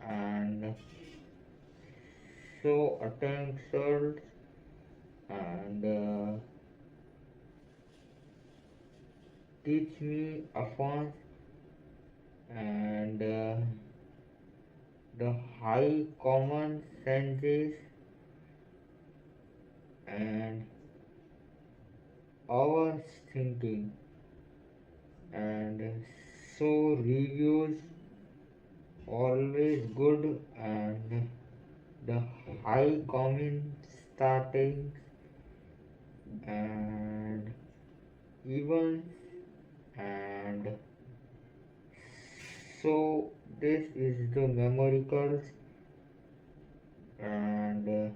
and so attention and teach me upon and the high common senses and our thinking and so reviews always good and the high common starting and events and so this is the numericals and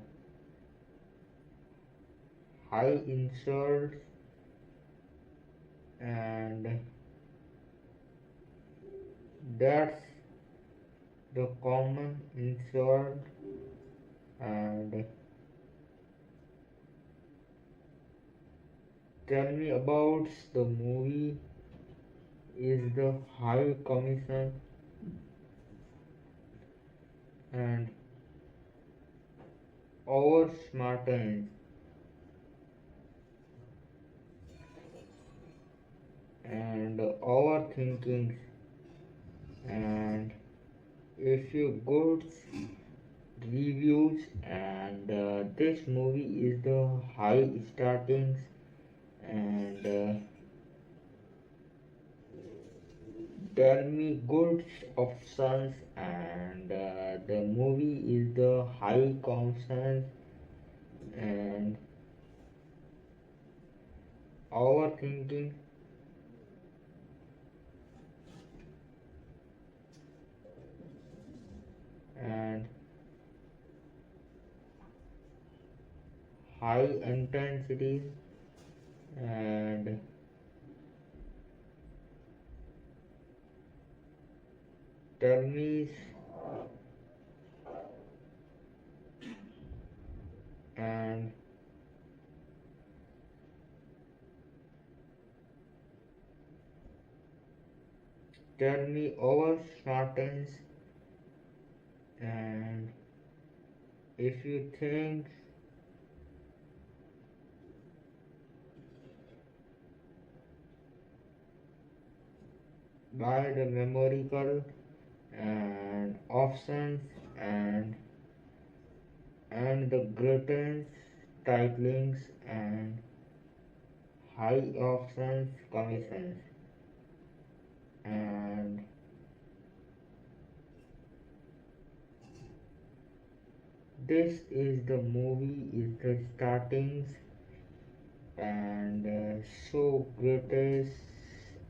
high inserts and that's the common insert and tell me about the movie is the high commission and our smartens and our thinkings and if you good reviews and this movie is the high startings and tell me good options and the movie is the high consensus and our thinking and high intensity and tell me and tell me our smartens and if you think by the numerical and options and the greatest titlings and high options commissions and this is the movie is the startings and so greatest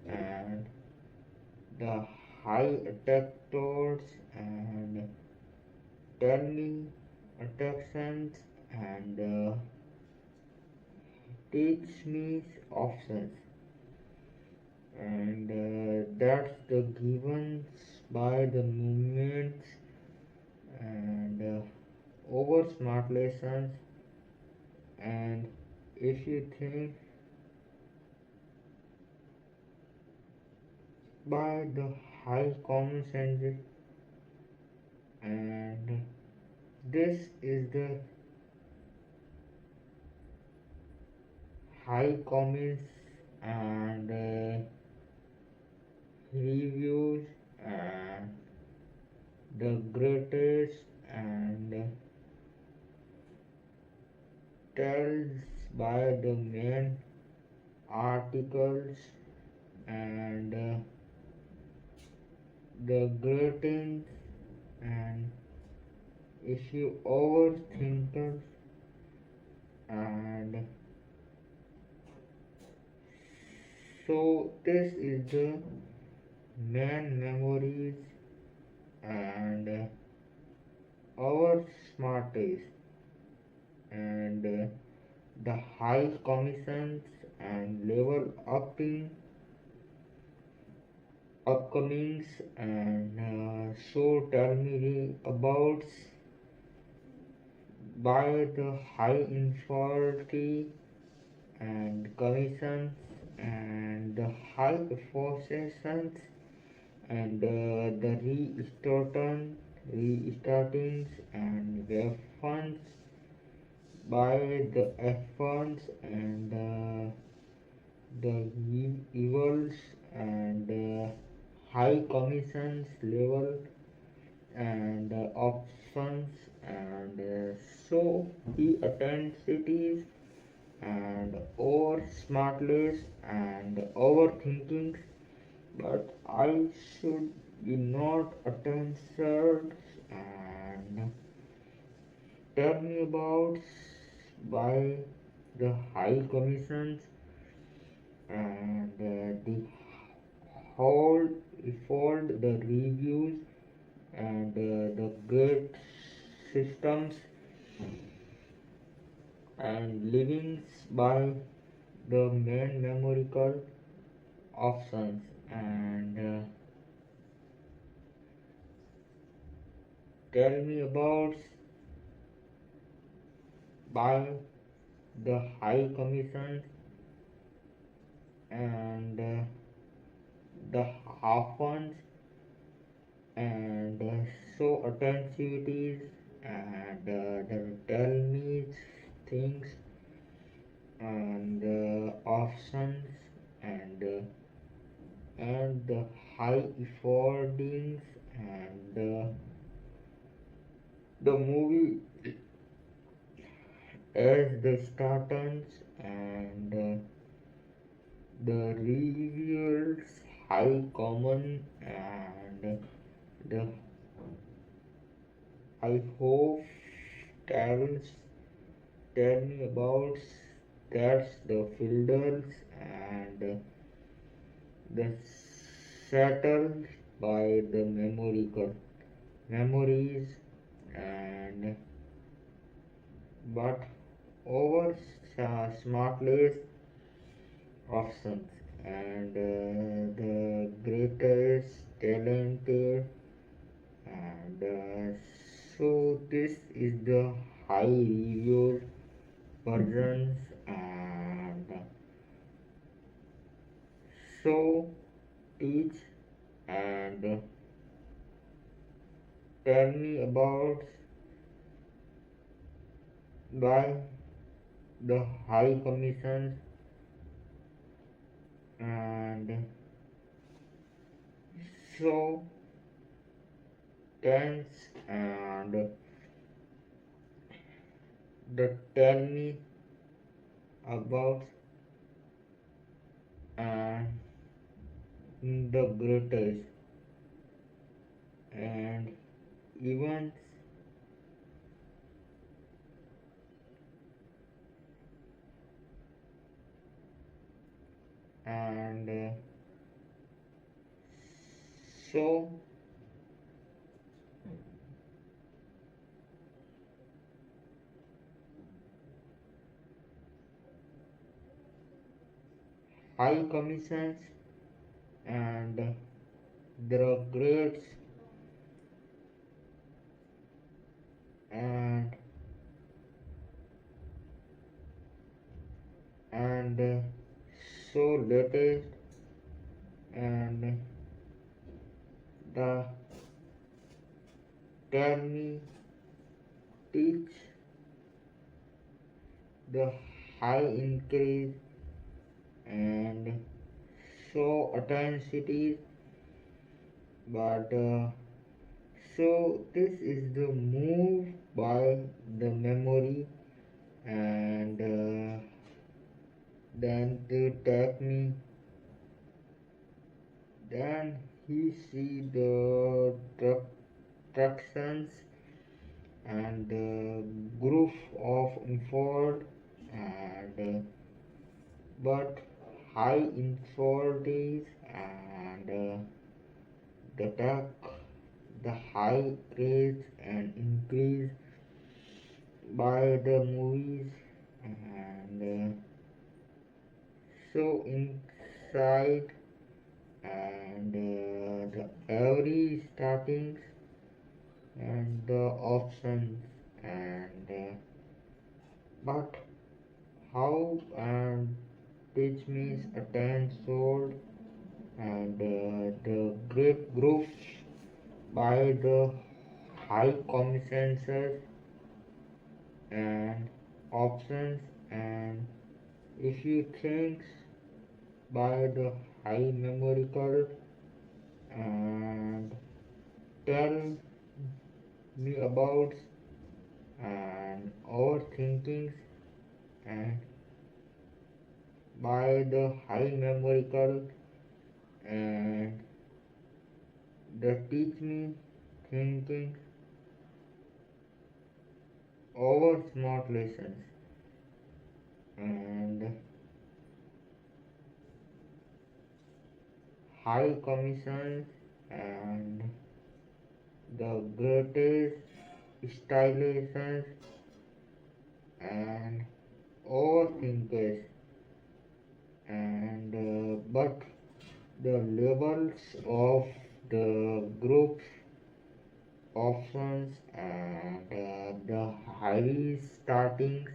and the high attackers and turning attractions and teach me options and that's the given by the movements and over smart lessons and if you think by the high common sense and this is the high comments and reviews and the greatest and tells by the main articles and the greetings and if you overthinkers and so this is the main memories and our smartest and the high commissions and level upcomings and so tell me about by the high inferiority and commissions and the high possessions and the restartings and weapons by the efforts and the evils and high commissions level and options and so the intensities and over smartless and overthinking but I should be not attention and tell me about by the high commissions and the whole fold the reviews and the great systems and livings by the main numerical options and tell me about by the high commissions and the half ones and so attensivities and the tell me things and options and the high affordings and the movie as the starters and the reveals high common and the I hope tells tell me about that's the fielders and the settled by the memories and but over smartless options and the greatest talented and so this is the high reviewed versions and so teach and tell me about by the high commissions and so tense and the tell me about and the greatest and events and so high commissions and the grades and and so latest and the tell me teach the high increase and so authenticities. But so this is the move by the memory, and then to take me. Then he see the tractions and the group of unfold, and but high infolities, and the tech, the high praise and increase by the movies, and so inside, and the every startings and the options, and but how and teach me attend sold, and the great groups by the high commissions and options, and if you think by the high numerical, and tell me about and overthinkings, and by the high numerical, and the teach me thinking over smart lessons, and high commissions, and the greatest stylizations, and overthinkers, and but the levels of the groups options, and the high startings,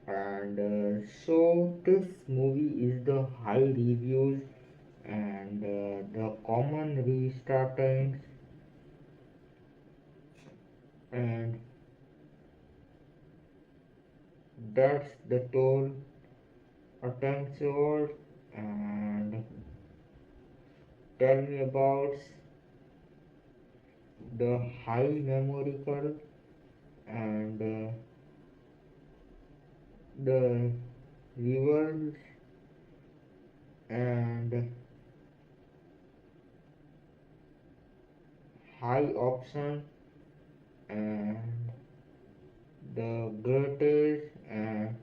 and so this movie is the high reviews, and the common restartings, and that's the toll attention, and tell me about the high numerical, and the rivers, and high option, and the greatest, and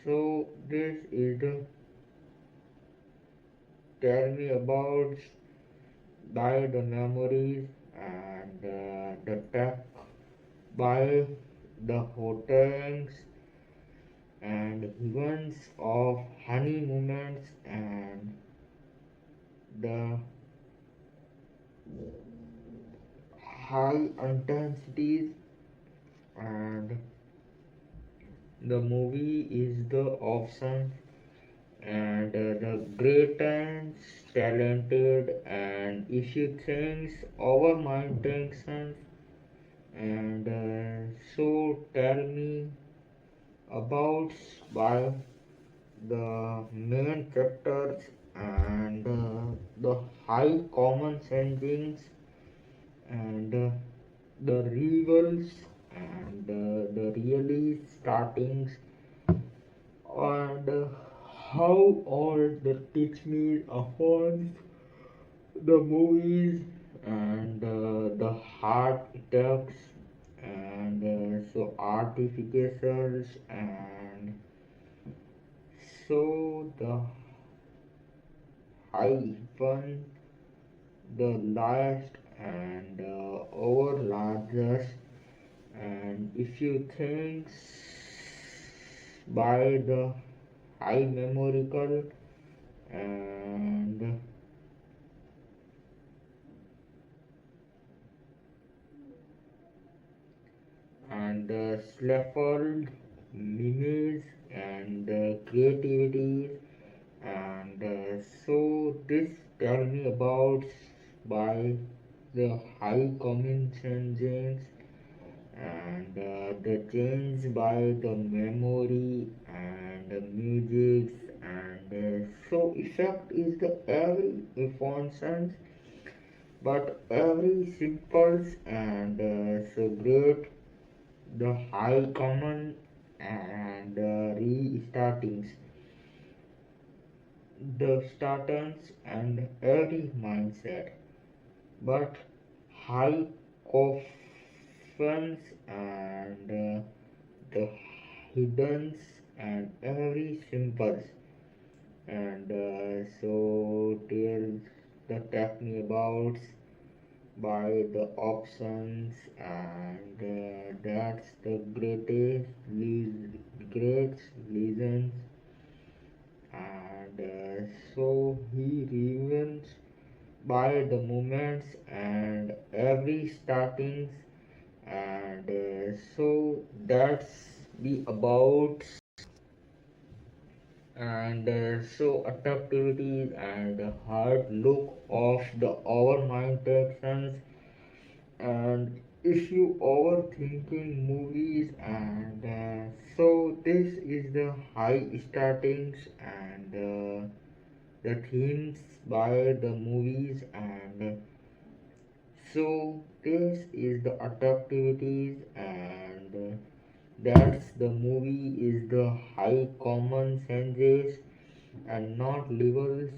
so this is the tell me about by the memories, and the tech by the hotels and events of honey moments, and the high intensities, and the movie is the option, and the great and talented, and if you think over my intentions, and so tell me about by the main characters, and the high common sensings, and the rivals, and the really startings, and how all the teach me upon the movies, and the heart attacks, and so artificals, and so the high fun, the last, and over largest, and if you think by the high numerical, and scaffold lineage, and creativity, and so this tell me about by the high common sense, and the change by the memory and the music and so effect is the every functions but every simple and so great the high common and restartings the starters and every mindset but high coffins and the hidden and every symbols and so tells the technique about by the options and that's the great reasons and so he revenge by the moments and every startings and so that's be about and so attractivity and hard look of the our mind actions and if you overthinking movies and so this is the high startings and the themes by the movies and so this is the attractivities and that's the movie is the high common senses and not levels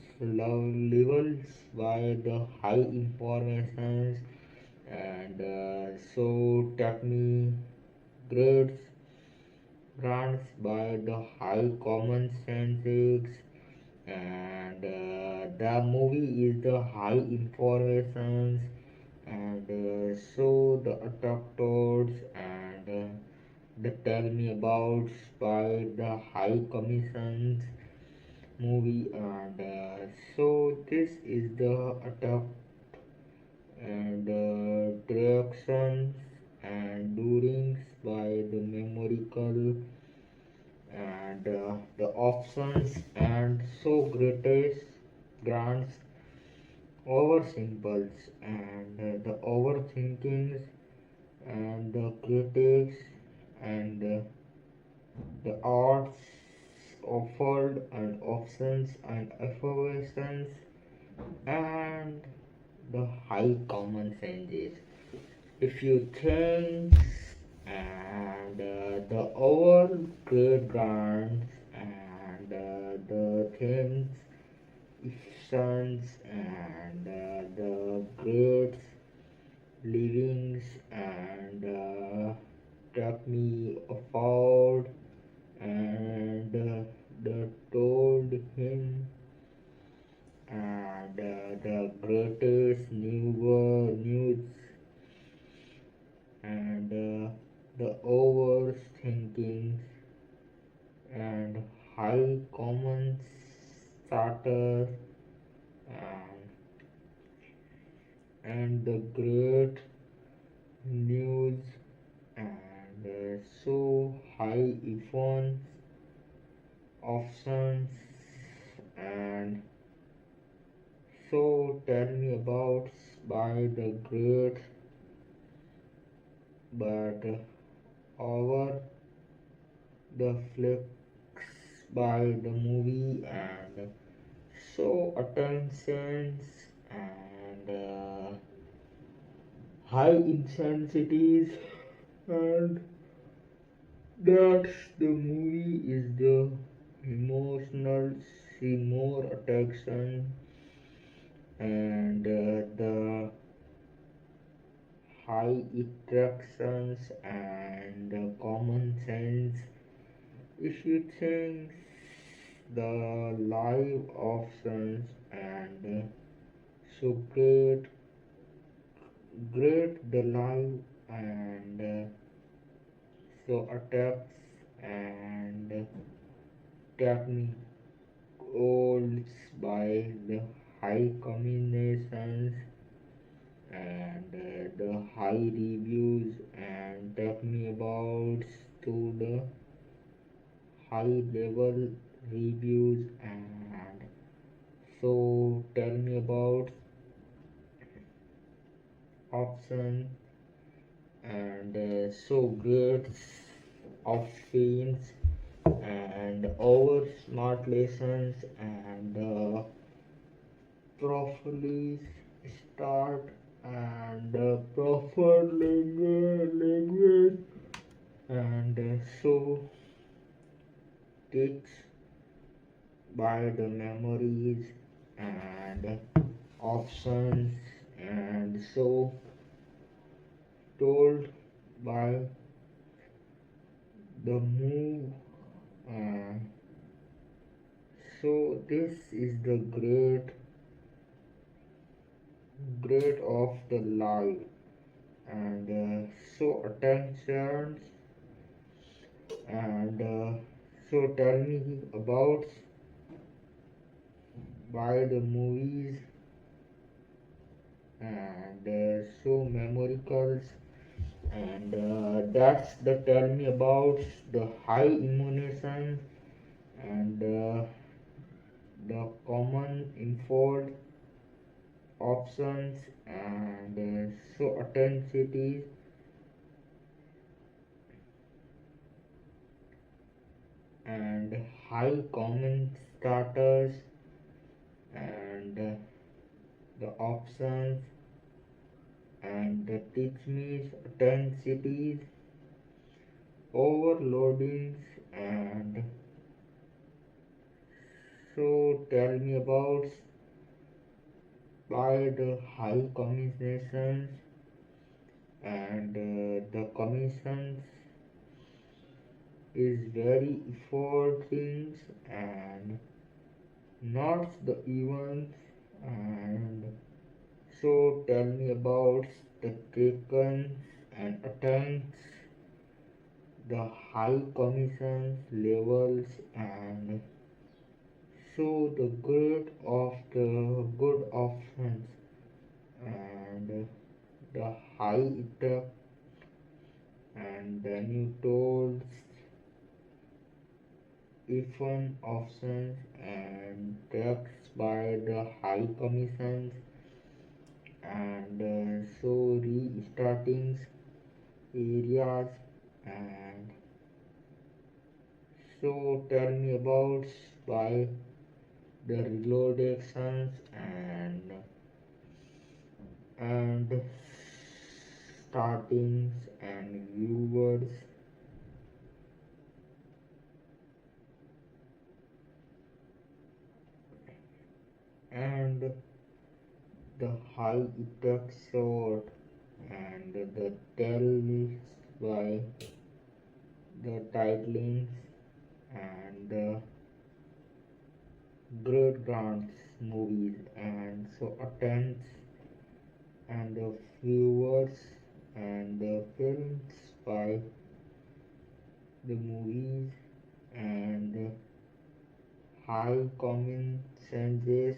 by the high informations and so technique grades grants by the high common senses and the movie is the high informations and so the attractors and the tell me about by the high commissions movie and so this is the attack and directions and doings by the numerical and the options and so greatest grants over simples and the overthinkings and the critics and the arts offered and options and effervescence and the high common senses. If you think and the overall great brands and the things, sons and the great livings and took me afford and the told him and the greatest news and the overthinking and high common starter and the great news and so high iPhone options and so tell me about by the great but over the flicks by the movie and so attentions and high intensities and that's the movie is the emotional see more attraction and the high attractions and common sense if you think the live options and so great the live and so attacks and technique holds by the high combinations and the high reviews and technique about to the high level reviews and so tell me about options and so great of scenes and over smart lessons and properly start and proper language and so takes by the memories and options and so told by the move and so this is the great of the life and so attention and so tell me about by the movies and so memoricals and that's the tell me about the high immunization and the common involved options and so intensities and high common starters and the options and the teach me intensities overloadings and so tell me about by the high commissions and the commissions is very effort things and not the events and so tell me about the taken and attempts the high commissions levels and so the good options and the high effect and then you told even options and tax by the high commissions and so restarting areas and so tell me about by the reloadations and startings and viewers and the high effect shot and the tells by the titlings and the great grants movies and so attempts and the viewers and the films by the movies and high common senses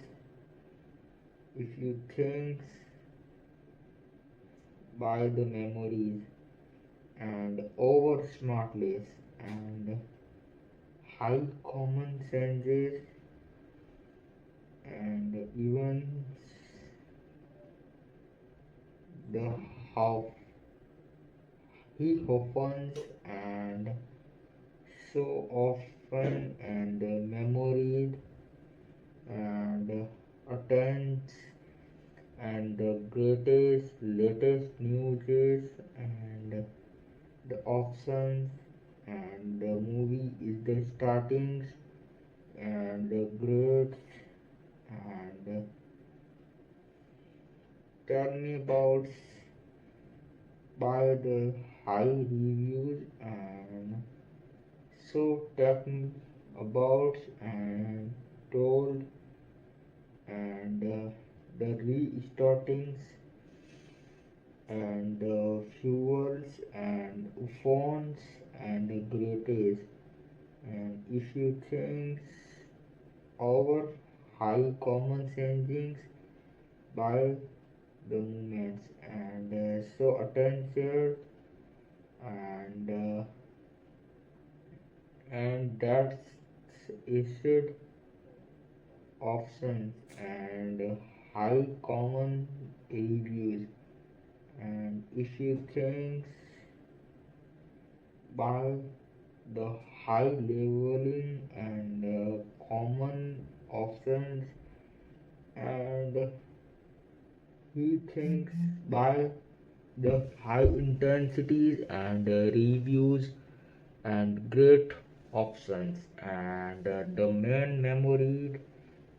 if you think by the memories and over smartness and high common senses and even the how he opens and so often and memories and attends and the greatest latest news and the options and the movie is the startings and the grades and tell me about by the high reviews and so tell me about and told and the restartings and the fuels and phones and the greatest and if you think over high common sensings by the movements and so attention and and that's issued options and high common reviews And if you think by the high leveling and common options, and he thinks by the high intensities and reviews and great options and the main memory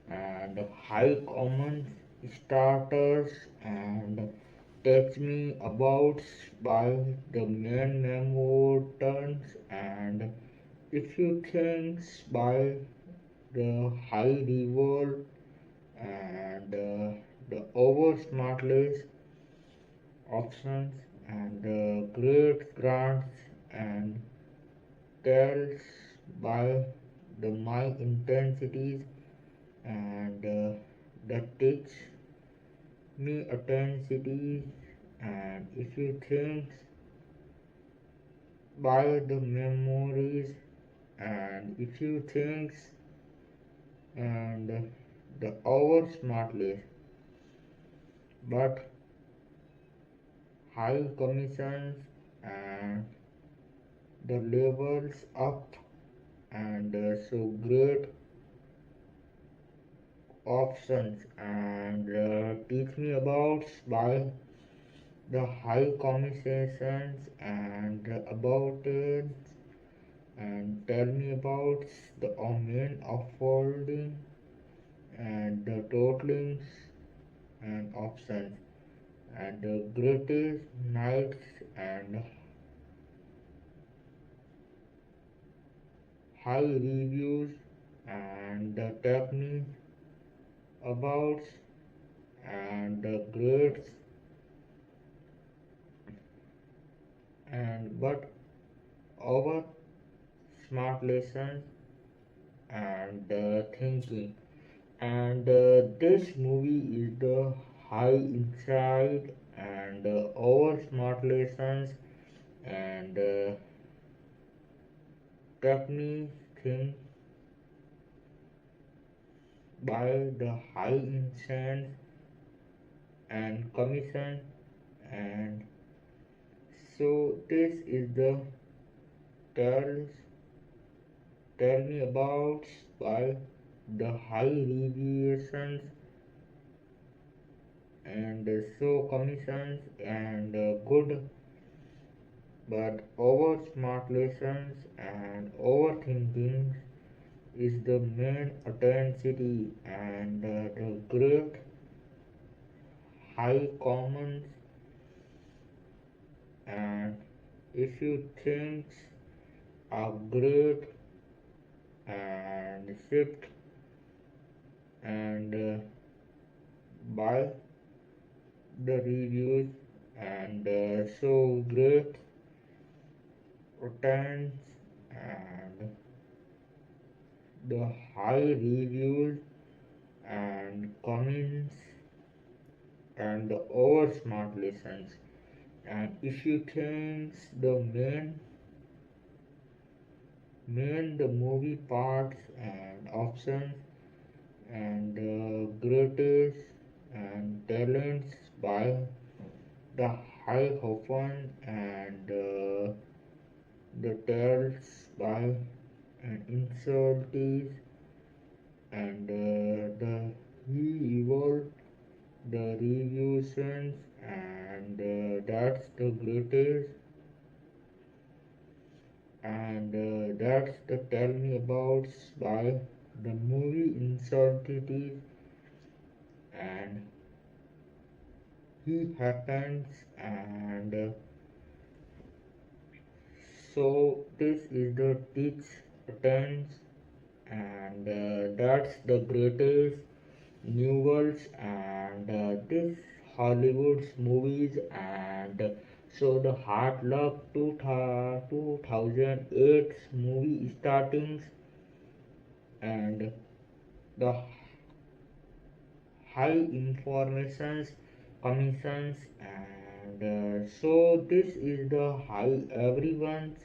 and high commons starters and teach me about by the main memo turns. And if you think by the high revolt and the over smartless options and great grants and tells by the my intensities and that teach me intensities. And if you think by the memories and if you think and the over smartly but high commissions and the levels up and so great options and teach me about by the high commissions and about it and tell me about the main unfolding and the totalings and options and the greatest nights and high reviews and the technique about and the grades and but our smart lessons and thinking. And this movie is the high insight and our smart lessons and technique think by the high incense and commission. And so this is the tells tell me about by the high deviations and so commissions and good but over smart lessons and overthinking is the main intensity and the great high commons. And if you think a great and shift and by the reviews and so great returns and the high reviews and comments and the over smart lessons. And if you think the main the movie parts and options and the greatest and talents by the high often and the tales by and insulties and the he evolved the reviews and that's the greatest and that's the tell me about by the movie insulties and he happens and so this is the teach attends and that's the greatest novels and this Hollywood's movies and so the Hard Luck 2008 movie startings and the high informations commissions and so this is the high everyone's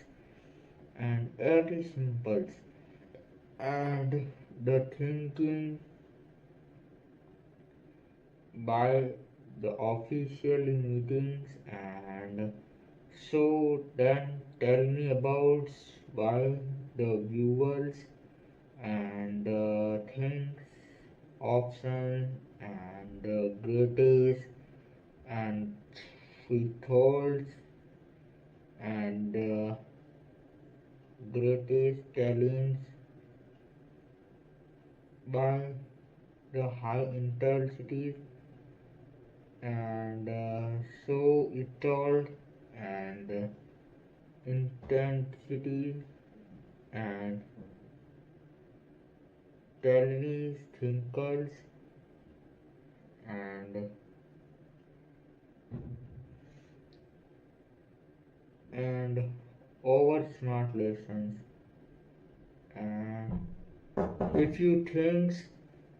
and every simples and the thinking by the official meetings, and so then tell me about why the viewers and the things option and the greatest and thoughts and the greatest talents by the high intensity and so it told and intensity and television thinkers and and over smart lessons and if you think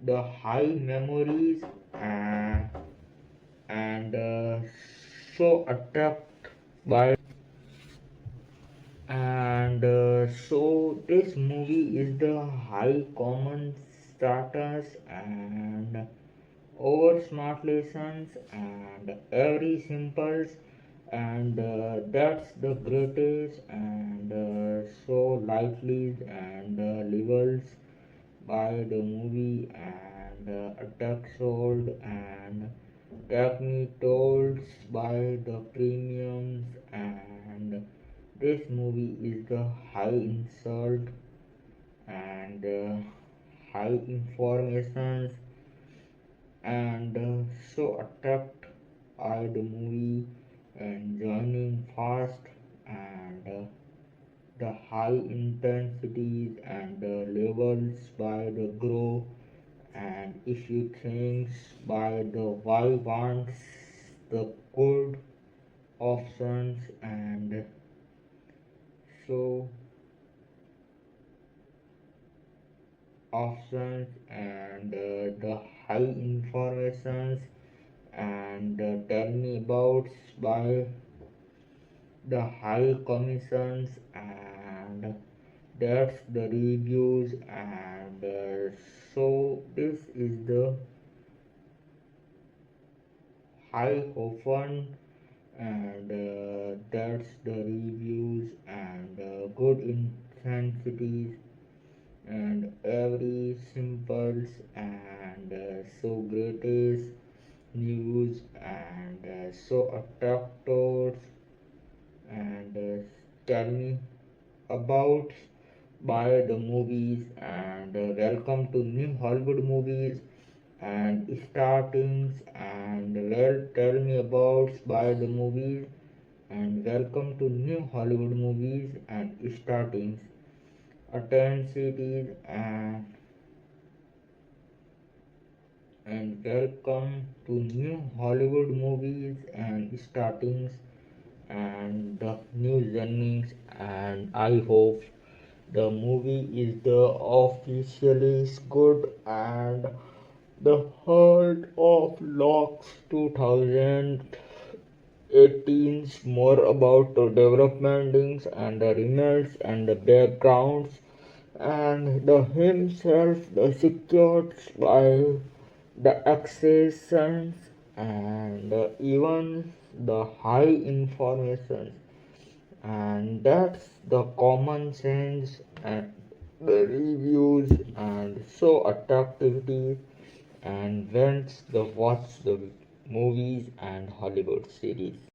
the high memories and so attract by and so this movie is the high common status and over smart lessons and every simples and that's the greatest and so lightly and levels by the movie and attack sold and technique told by the premiums and this movie is the high insult and high informations and so attract by the movie and joining fast and the high intensities and the levels by the grow and if you think by the why wants the good options and so options and the high informations and tell me about by the high commissions and that's the reviews and so this is the high often and that's the reviews and good intensities and every simples and so greatest news and so attractors and tell me about by the movies and welcome to new Hollywood movies and startings and well tell me about by the movies and welcome to new Hollywood movies and startings attendances and welcome to new Hollywood movies and startings and the new journeys and I hope the movie is the officially good and the heart of Locks 2018 more about the developments and the remakes and the backgrounds and the himself the secured by the accessions and even the high information and that's the common sense and the reviews and so attractivity and whence the watch the movies and Hollywood series.